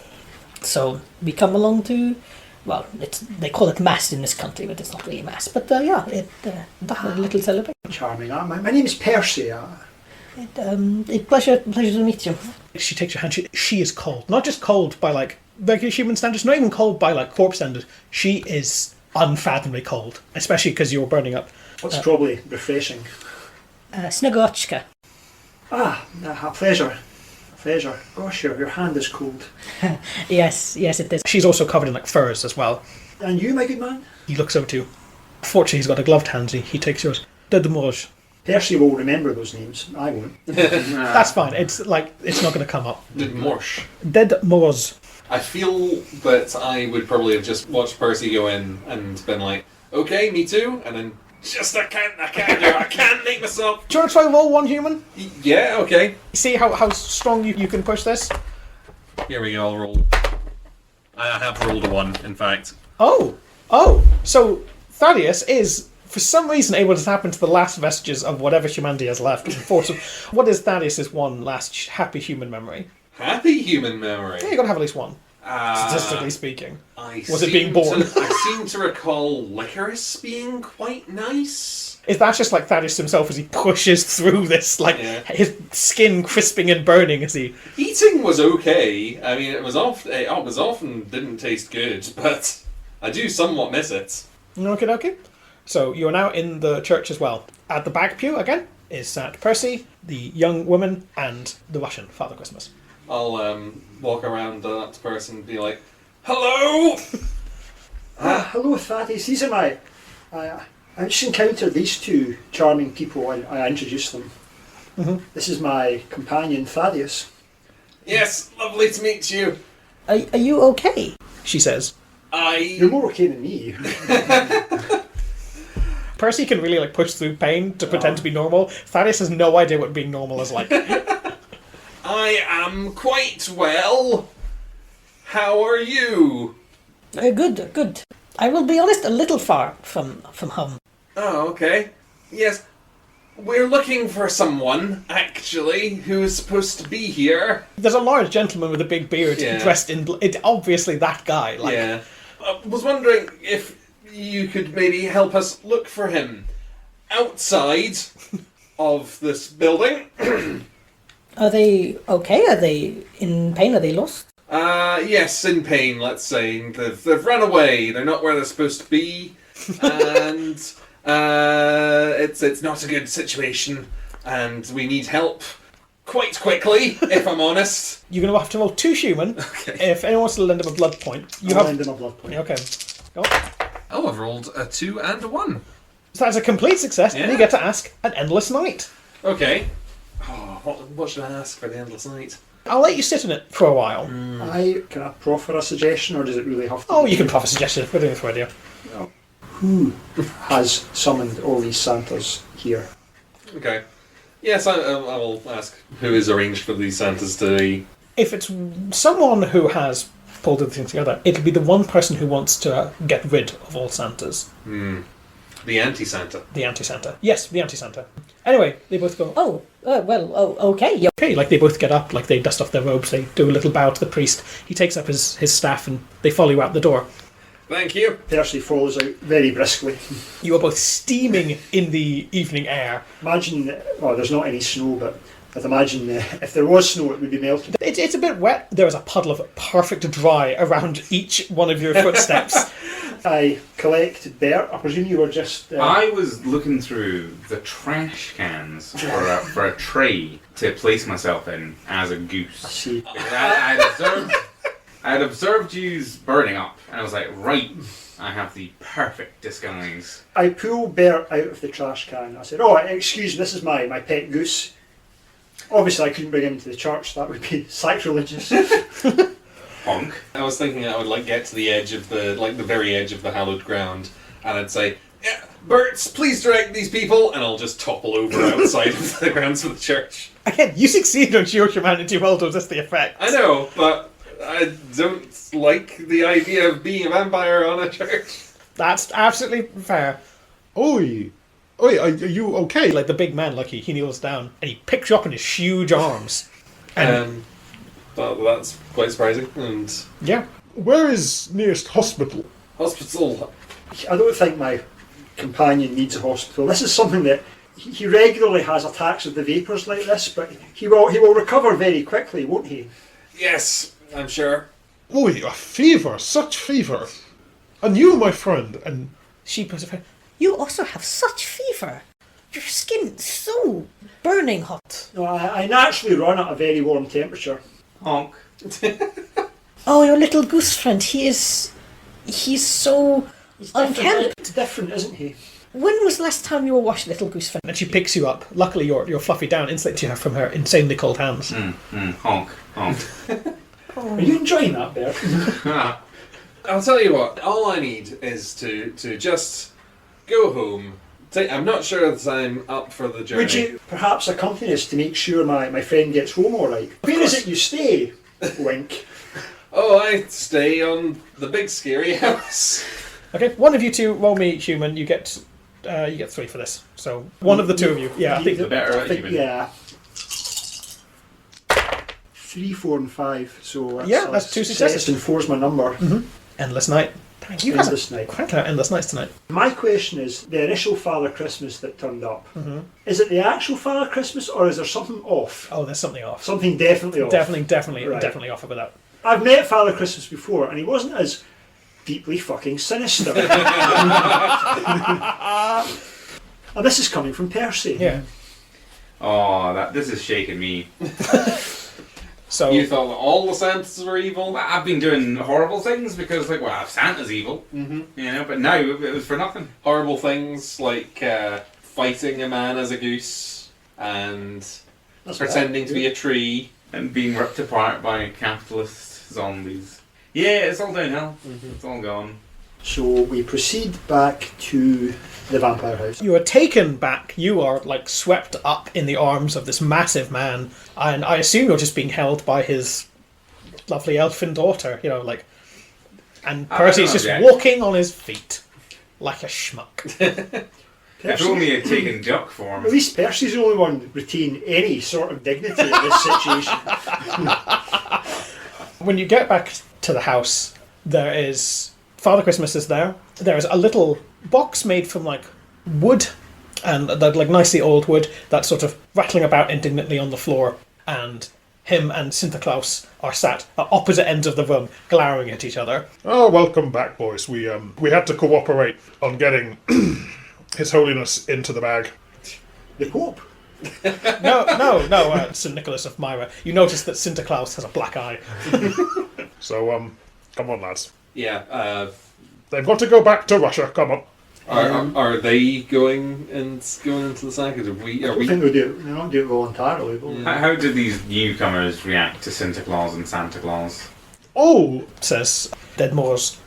So we come along to, well, they call it mass in this country, but it's not really mass. But a little celebration. Charming. My name is Percy. Pleasure to meet you. she takes your hand. She is cold. Not just cold by like regular human standards, not even cold by like corpse standards. She is unfathomably cold, especially because you're burning up. What's probably refreshing. Snegorochka. A pleasure. A pleasure. Gosh, your hand is cold. Yes, it is. She's also covered in like furs as well. And you, my good man? He looks over to you. Fortunately, he's got a gloved hand. He takes yours. De Demorge. Percy will remember those names. I won't. That's fine. It's like it's not going to come up. Did Morsh. De Demorge. I feel that I would probably have just watched Percy go in and been like, okay, me too, and then just I can't do it. I can't make myself. Do you want to try roll one human? Yeah, okay. See how strong you can push this? Here we go. I'll roll. I have rolled a 1, in fact. Oh. So Thaddeus is, for some reason, able to tap into the last vestiges of whatever humanity has left. What is Thaddeus' one last happy human memory? Happy human memory. Yeah, you got to have at least one, statistically speaking. Was it seem being born? I seem to recall licorice being quite nice. Is that just like Thaddeus himself as he pushes through this, like his skin crisping and burning as he... Eating was okay. I mean, it was often didn't taste good, but I do somewhat miss it. Okay. So you are now in the church as well. At the back pew, again, is sat Percy, the young woman, and the Russian, Father Christmas. I'll walk around up to person and be like, hello! Hello, Thaddeus. These are my... I just encountered these two charming people and I introduced them. Mm-hmm. This is my companion, Thaddeus. Yes, lovely to meet you. Are you okay? She says. You're more okay than me. Percy can really like push through pain to pretend to be normal. Thaddeus has no idea what being normal is like. I am quite well. How are you? Good, good. I will be honest, a little far from home. Oh, okay. Yes, we're looking for someone, actually, who is supposed to be here. There's a large gentleman with a big beard dressed in... obviously that guy. Like, yeah. I was wondering if you could maybe help us look for him outside of this building. Are they okay? Are they in pain? Are they lost? Yes, in pain, let's say. They've run away. They're not where they're supposed to be. And it's not a good situation. And we need help quite quickly, if I'm honest. You're going to have to roll 2 human. Okay. If anyone wants to lend him a blood point. I'll lend him a blood point. Okay. Go. Oh, I've rolled a 2 and a 1. So that's a complete success, and Yeah. you get to ask an endless night. Okay. Oh, what should I ask for the endless night? I'll let you sit in it for a while. Can I proffer a suggestion, or does it really have to Oh, be- you can proffer suggestions. We're doing this for idea. Who has summoned all these Santas here? Okay. Yes, I will ask who is arranged for these Santas to be. If it's someone who has pulled everything together, it'll be the one person who wants to get rid of all Santas. The anti-Santa. The anti-Santa. Yes, the anti-Santa. Anyway, they both go, Oh, okay. Yeah. okay, like they both get up, like they dust off their robes, they do a little bow to the priest. He takes up his staff and they follow you out the door. Thank you. Percy follows out very briskly. You are both steaming in the evening air. Imagine, well, there's not any snow, but I'd imagine if there was snow, it would be melted. It's a bit wet. There is a puddle of perfect dry around each one of your footsteps. I collect Bert. I presume you were just... I was looking through the trash cans for a tray to place myself in as a goose. see. Because I had observed yous burning up, and I was like, right, I have the perfect disguise. I pull Bert out of the trash can. I said, oh, excuse me, this is my pet goose. Obviously, I couldn't bring him to the church. That would be sacrilegious. Honk. I was thinking I would get to the edge of the very edge of the hallowed ground, and I'd say, "Yeah, Berts, please direct these people," and I'll just topple over outside of the grounds of the church. Again, you succeed on sheer humanity roll to resist the effect. I know, but I don't like the idea of being a vampire on a church. That's absolutely fair. Oi, are you okay? Like the big man, like he kneels down and he picks you up in his huge arms. And That's quite surprising. And yeah, Where is nearest hospital? hospital. I don't think my companion needs a hospital. This is something that he regularly has attacks of the vapours like this, but he will recover very quickly, won't he? Yes, I'm sure. Oi, a fever, such fever. And you, my friend, and she puts her. You also have such fever. Your skin's so burning hot. No, I naturally run at a very warm temperature. Honk. Oh, your little goose friend, he's so unkempt. It's different, isn't he? When was the last time you were washed, little goose friend? And she picks you up. Luckily, you're fluffy down, insulates you from her insanely cold hands. Honk. Honk. Are you enjoying that, Bert? I'll tell you what. All I need is to just go home. I'm not sure that I'm up for the journey. Would you perhaps accompany us to make sure my friend gets home all right? Where is it you stay? Wink. Oh, I stay on the big scary house. Okay, one of you two roll me human. You get 3 for this. So one of the two of you. Yeah, I think the better I think, even. yeah. 3, 4, and 5. So Yeah, that's 2 successes. And 4's my number. endless night. You guys Endless are night. cranking out endless nights tonight. My question is, the initial Father Christmas that turned up, is it the actual Father Christmas, or is there something off? Oh, there's something off. Something definitely off. Definitely Right. off about that. I've met Father Christmas before, and he wasn't as deeply fucking sinister. And this is coming from Percy. Yeah. Oh, this is shaking me. So You thought that all the Santas were evil? Well, I've been doing horrible things because, Santa's evil. But now it was for nothing. Horrible things like fighting a man as a goose and That's pretending to be a tree. And being ripped apart by capitalist zombies. Yeah, it's all downhill. It's all gone. So we proceed back to the vampire house. you are taken back. You are swept up in the arms of this massive man, and I assume you're just being held by his lovely elfin daughter. And I Percy's don't just object. walking on his feet like a schmuck. If only he had taken duck form. At least Percy's the only one retaining any sort of dignity in this situation. When you get back to the house, there is Father Christmas is there. There's a little box made from like wood, and like nicely oiled wood that's sort of rattling about indignantly on the floor. And him and Santa Claus are sat at opposite ends of the room, glowering at each other. Oh, welcome back, boys. We had to cooperate on getting His Holiness into the bag. The Pope. No, St. Nicholas of Myra. You notice that Santa Claus has a black eye. So, come on, lads. Yeah. They've got to go back to Russia. Come on. Are they going into the sack? Are I we? don't think they'll do it. They're not doing it voluntarily. But How did these newcomers react to Santa Claus and Santa Claus? Oh, Says Deadmore's.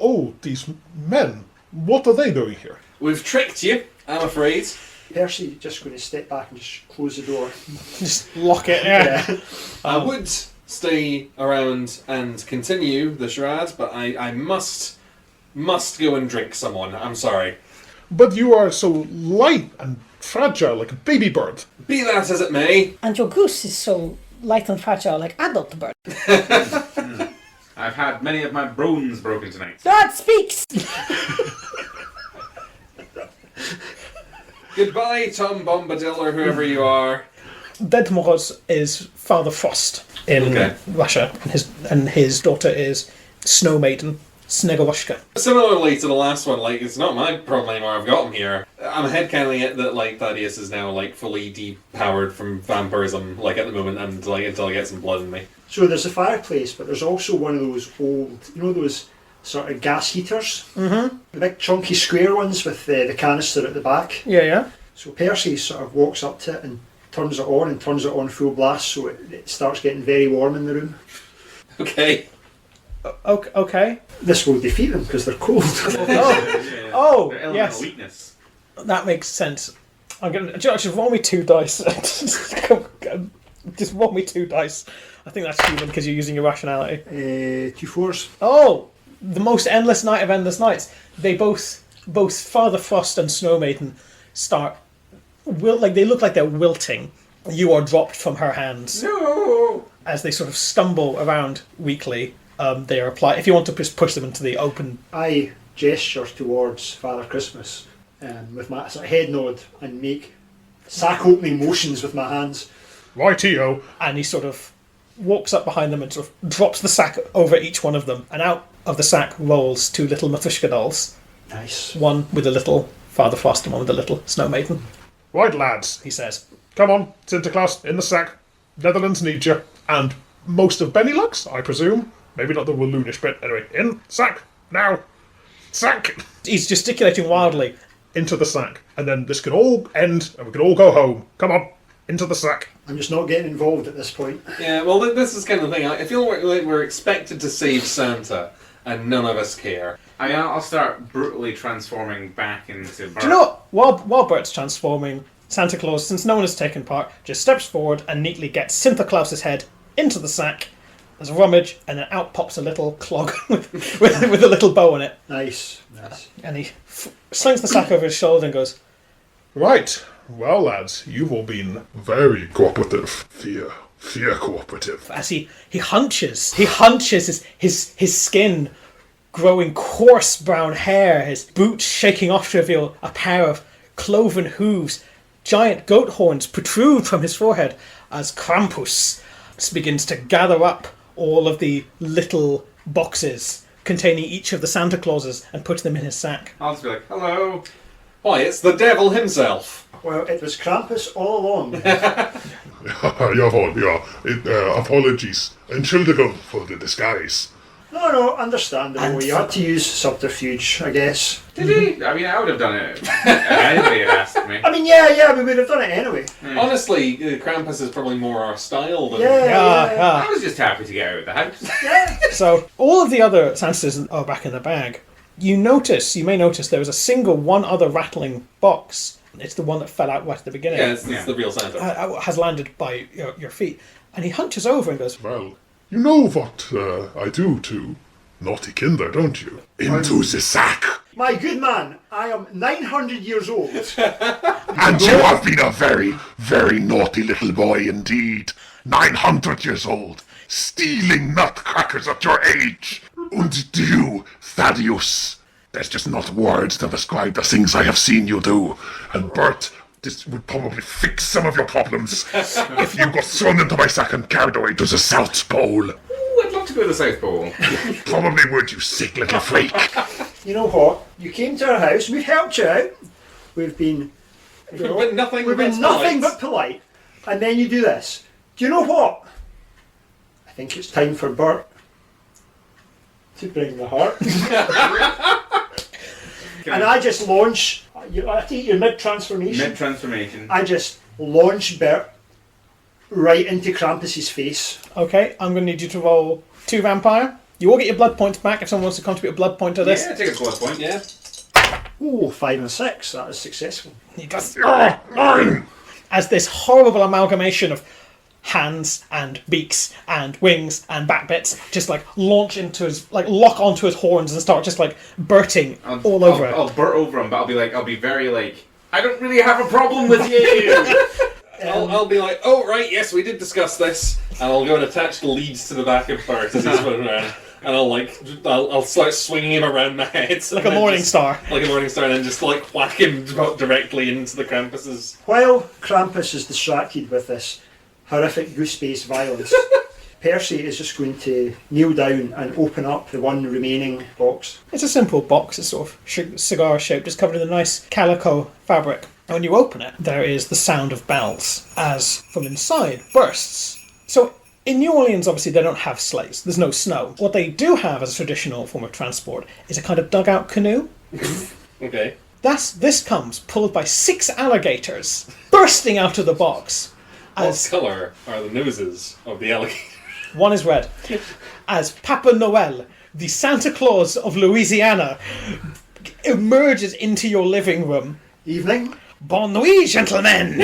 oh, these men. What are they doing here? We've tricked you, I'm afraid. Percy just going to step back and just close the door. Just lock it. Yeah. I would stay around and continue the charade, but I must go and drink someone. I'm sorry. But you are so light and fragile, like a baby bird. Be that as it may. And your goose is so light and fragile like adult bird. I've had many of my bones broken tonight. That speaks! Goodbye, Tom Bombadil, or whoever you are. Deadmore's is Father Frost in Russia, and his daughter is Snow Maiden, Snegoroshka. Similarly to the last one, like, it's not my problem anymore, I've got him here. I'm headcanon it that, like, Thaddeus is now, like, fully depowered from vampirism, like, at the moment, and, like, until I get some blood in me. So there's a fireplace, but there's also one of those old, those sort of gas heaters? Mm-hmm. The big chunky square ones with the canister at the back. Yeah. So Percy sort of walks up to it and turns it on full blast, so it starts getting very warm in the room. Okay. Okay. This will defeat them because they're cold. Oh, Their elemental yes. weakness. That makes sense. I'm gonna just roll me 2 dice. Just roll me 2 dice. I think that's human because you're using your rationality. 2 4s. Oh, the most endless night of endless nights. They both Father Frost and Snow Maiden start they look like they're wilting. You are dropped from her hands. No! As they sort of stumble around weakly. They are applied. If you want to just push them into the open. I gesture towards Father Christmas with my sort of head nod and make sack opening motions with my hands. Righty-o. And he sort of walks up behind them and sort of drops the sack over each one of them. And out of the sack rolls 2 little Matryoshka dolls. Nice. One with a little Father Frost and one with a little Snow Maiden. Right, lads. He says. Come on, Santa Claus, in the sack. Netherlands need you. And most of Benelux, I presume. Maybe not the Walloonish bit. Anyway, in, sack, now. Sack! He's gesticulating wildly. Into the sack. And then this can all end and we can all go home. Come on, into the sack. I'm just not getting involved at this point. Yeah, well, this is kind of the thing. I feel like we're expected to save Santa, and none of us care. I mean, I'll start brutally transforming back into Bert. Do you know what? While Bert's transforming, Santa Claus, since no one has taken part, just steps forward and neatly gets Santa Claus's head into the sack. There's a rummage, and then out pops a little clog with a little bow on it. Nice. And he slings the sack over his shoulder and goes, Right. Well, lads, you've all been very cooperative. Fear cooperative. as he hunches his skin growing coarse brown hair, his boots shaking off to reveal a pair of cloven hooves. Giant goat horns protrude from his forehead as Krampus begins to gather up all of the little boxes containing each of the Santa Clauses and put them in his sack. I'll just be like, hello. Why, it's the devil himself. Well, it was Krampus all along. Apologies. Entschuldigung for the disguise. No, understandable. And You had to use subterfuge, I guess. Did he? I mean, I would have done it if anybody had asked me. I mean, yeah, we would have done it anyway. Honestly, Krampus is probably more our style than... I was just happy to get out of the house. Yeah. So all of the other Santas are back in the bag. You may notice there was a single one other rattling box. It's the one that fell out right at the beginning. Yeah, it's the real Santa. Has landed by your feet. And he hunches over and goes, Well, you know what I do to naughty kinder, don't you? Into the sack. My good man, I am 900 years old. And you have been a very, very naughty little boy indeed. 900 years old, stealing nutcrackers at your age. And do you, Thaddeus? There's just not words to describe the things I have seen you do. And Bert, this would probably fix some of your problems if you got thrown into my sack and carried away to the South Pole. Ooh, I'd love to go to the South Pole. Probably would, you sick little freak. You know what? You came to our house, we've helped you out. We've been... We've been nothing but polite. And then you do this. Do you know what? I think it's time for Bert to bring the heart. And I just launch... I think you're mid-transformation. Mid-transformation. I just launch Bert right into Krampus's face. Okay, I'm going to need you to roll 2 vampire. You will get your blood points back if someone wants to contribute a blood point to this. Yeah, take a blood point. Yeah. Ooh, 5 and 6. That is successful. He does. 9! As this horrible amalgamation of hands and beaks and wings and back bits just like launch into his, like lock onto his horns and start just like burting all over it. I'll burt over him, but I'll be very like, I don't really have a problem with you. I'll be like, oh right, yes, we did discuss this, and I'll go and attach the leads to the back of Bert as he's running around, and I'll start swinging him around the head like a morning star. like a morning star, and then just like whack him directly into the Krampuses. While Krampus is distracted with this horrific goose-based violence, Percy is just going to kneel down and open up the one remaining box. It's a simple box. It's sort of cigar shaped, just covered in a nice calico fabric. And when you open it, there is the sound of bells as from inside bursts. So in New Orleans, obviously, they don't have sleighs. There's no snow. What they do have as a traditional form of transport is a kind of dugout canoe. Okay. This comes pulled by 6 alligators bursting out of the box. What colour are the noses of the alligator? One is red. As Papa Noel, the Santa Claus of Louisiana, emerges into your living room. Evening. Bon nuit, gentlemen!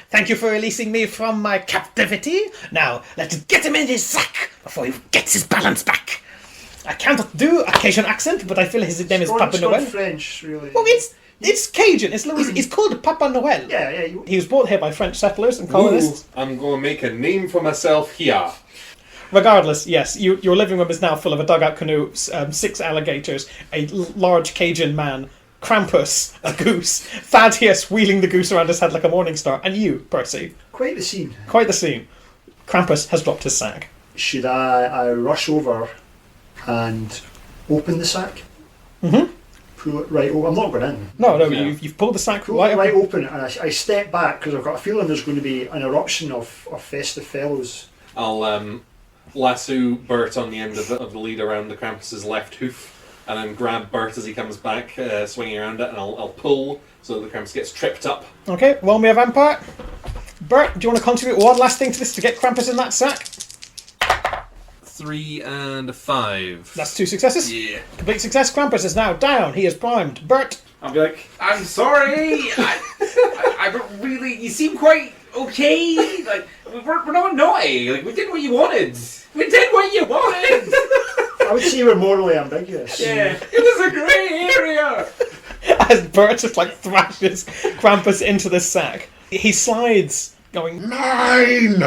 Thank you for releasing me from my captivity. Now, let's get him in his sack before he gets his balance back. I cannot do a Cajun accent, but I feel his name is Papa Noel. French, really. Well, it's Cajun. It's Louisiana. It's called Papa Noel. Yeah. He was brought here by French settlers and colonists. Ooh, I'm going to make a name for myself here. Regardless, yes, your living room is now full of a dugout canoe, 6 alligators, a large Cajun man, Krampus, a goose, Thaddeus wheeling the goose around his head like a morning star, and you, Percy. Quite the scene. Quite the scene. Krampus has dropped his sack. Should I rush over and open the sack? Mm-hmm. Pull it right over. I'm not going in. No, No. you've pulled the sack Pull right it right open. open, and I step back because I've got a feeling there's going to be an eruption of festive fellows. I'll lasso Bert on the end of the lead around the Krampus's left hoof, and then grab Bert as he comes back, swinging around it, and I'll pull so that the Krampus gets tripped up. Okay, roll me a vampire. Bert, do you want to contribute one last thing to this to get Krampus in that sack? 3 and 5. That's 2 successes. Yeah. Complete success. Krampus is now down. He is primed. Bert. I'll be like, I'm sorry. I don't really. You seem quite okay. Like we're not naughty. Like we did what you wanted. We did what you wanted. I would say we're morally ambiguous. Yeah, it was a great area. As Bert just like thrashes Krampus into the sack, he slides, going 9!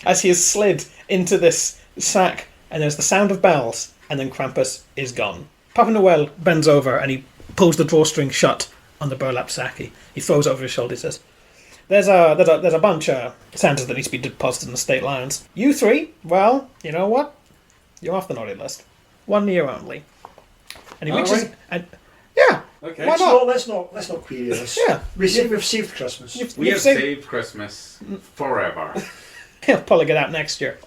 as he is slid into this sack, and there's the sound of bells, and then Krampus is gone. Papa Noel bends over and he pulls the drawstring shut on the burlap sack. He throws it over his shoulder. He says, "There's a bunch of Santas that needs to be deposited in the state lines. You 3, well, you know what? You're off the naughty list. 1 year only." And he reaches Alright. and yeah, Okay. why So not? let's not query this. Yeah. We've saved Christmas. We You've have saved- saved Christmas forever. He'll probably get out next year.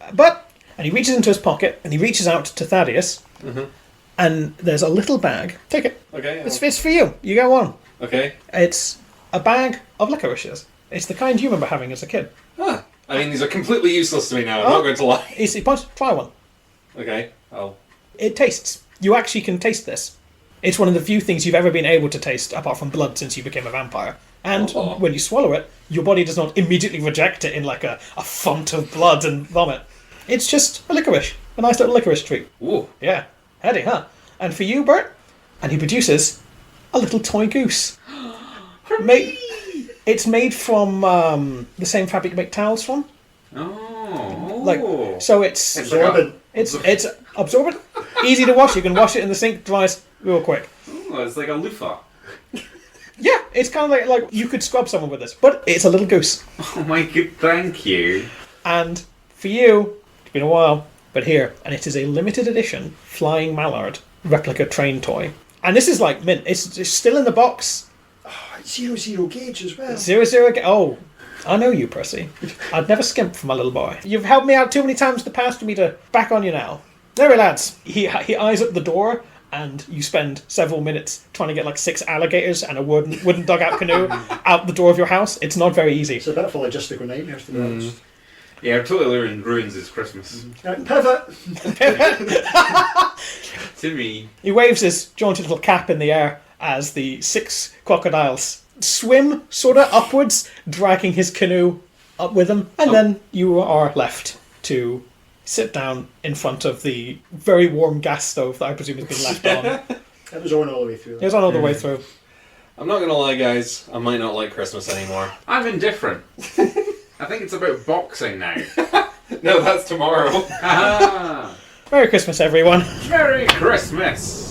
And he reaches into his pocket and he reaches out to Thaddeus, and there's a little bag. Take it. Okay. It's for you. You get one. Okay. It's a bag of licorices. It's the kind you remember having as a kid. Ah, I mean, these are completely useless to me now. I'm not going to lie. He points, try one. Okay. I'll. It tastes. You actually can taste this. It's one of the few things you've ever been able to taste apart from blood since you became a vampire. And Oh. when you swallow it, your body does not immediately reject it in like a font of blood and vomit. It's just a licorice. A nice little licorice treat. Ooh. Yeah, heady, huh? And for you, Bert, and he produces a little toy goose. It's made from the same fabric you make towels from. Oh. So it's Absorbent. it's absorbent, easy to wash. You can wash it in the sink, dries real quick. Oh, it's like a loofah. Yeah, it's kind of like you could scrub someone with this, but it's a little goose. Oh my good, thank you. And for you, it's been a while, but here, and it is a limited edition flying mallard replica train toy. And this is like mint. It's still in the box. 0 gauge as well. 0 Oh, I know you, Percy. I'd never skimp for my little boy. You've helped me out too many times in the past for me to back on you now. There, lads. He eyes up the door, and you spend several minutes trying to get like 6 alligators and a wooden dugout canoe out the door of your house. It's not very easy. It's a bit of a logistical nightmare, to be honest. Yeah, it totally ruins his Christmas. Pivot! To me. He waves his jaunty little cap in the air as the 6 crocodiles swim sort of upwards, dragging his canoe up with him, and then you are left to sit down in front of the very warm gas stove that I presume has been left on. It was on all the way through. It was on all the way through. I'm not gonna lie, guys. I might not like Christmas anymore. I'm indifferent. I think it's about boxing now. No, that's tomorrow. Ah, Merry Christmas, everyone. Merry Christmas!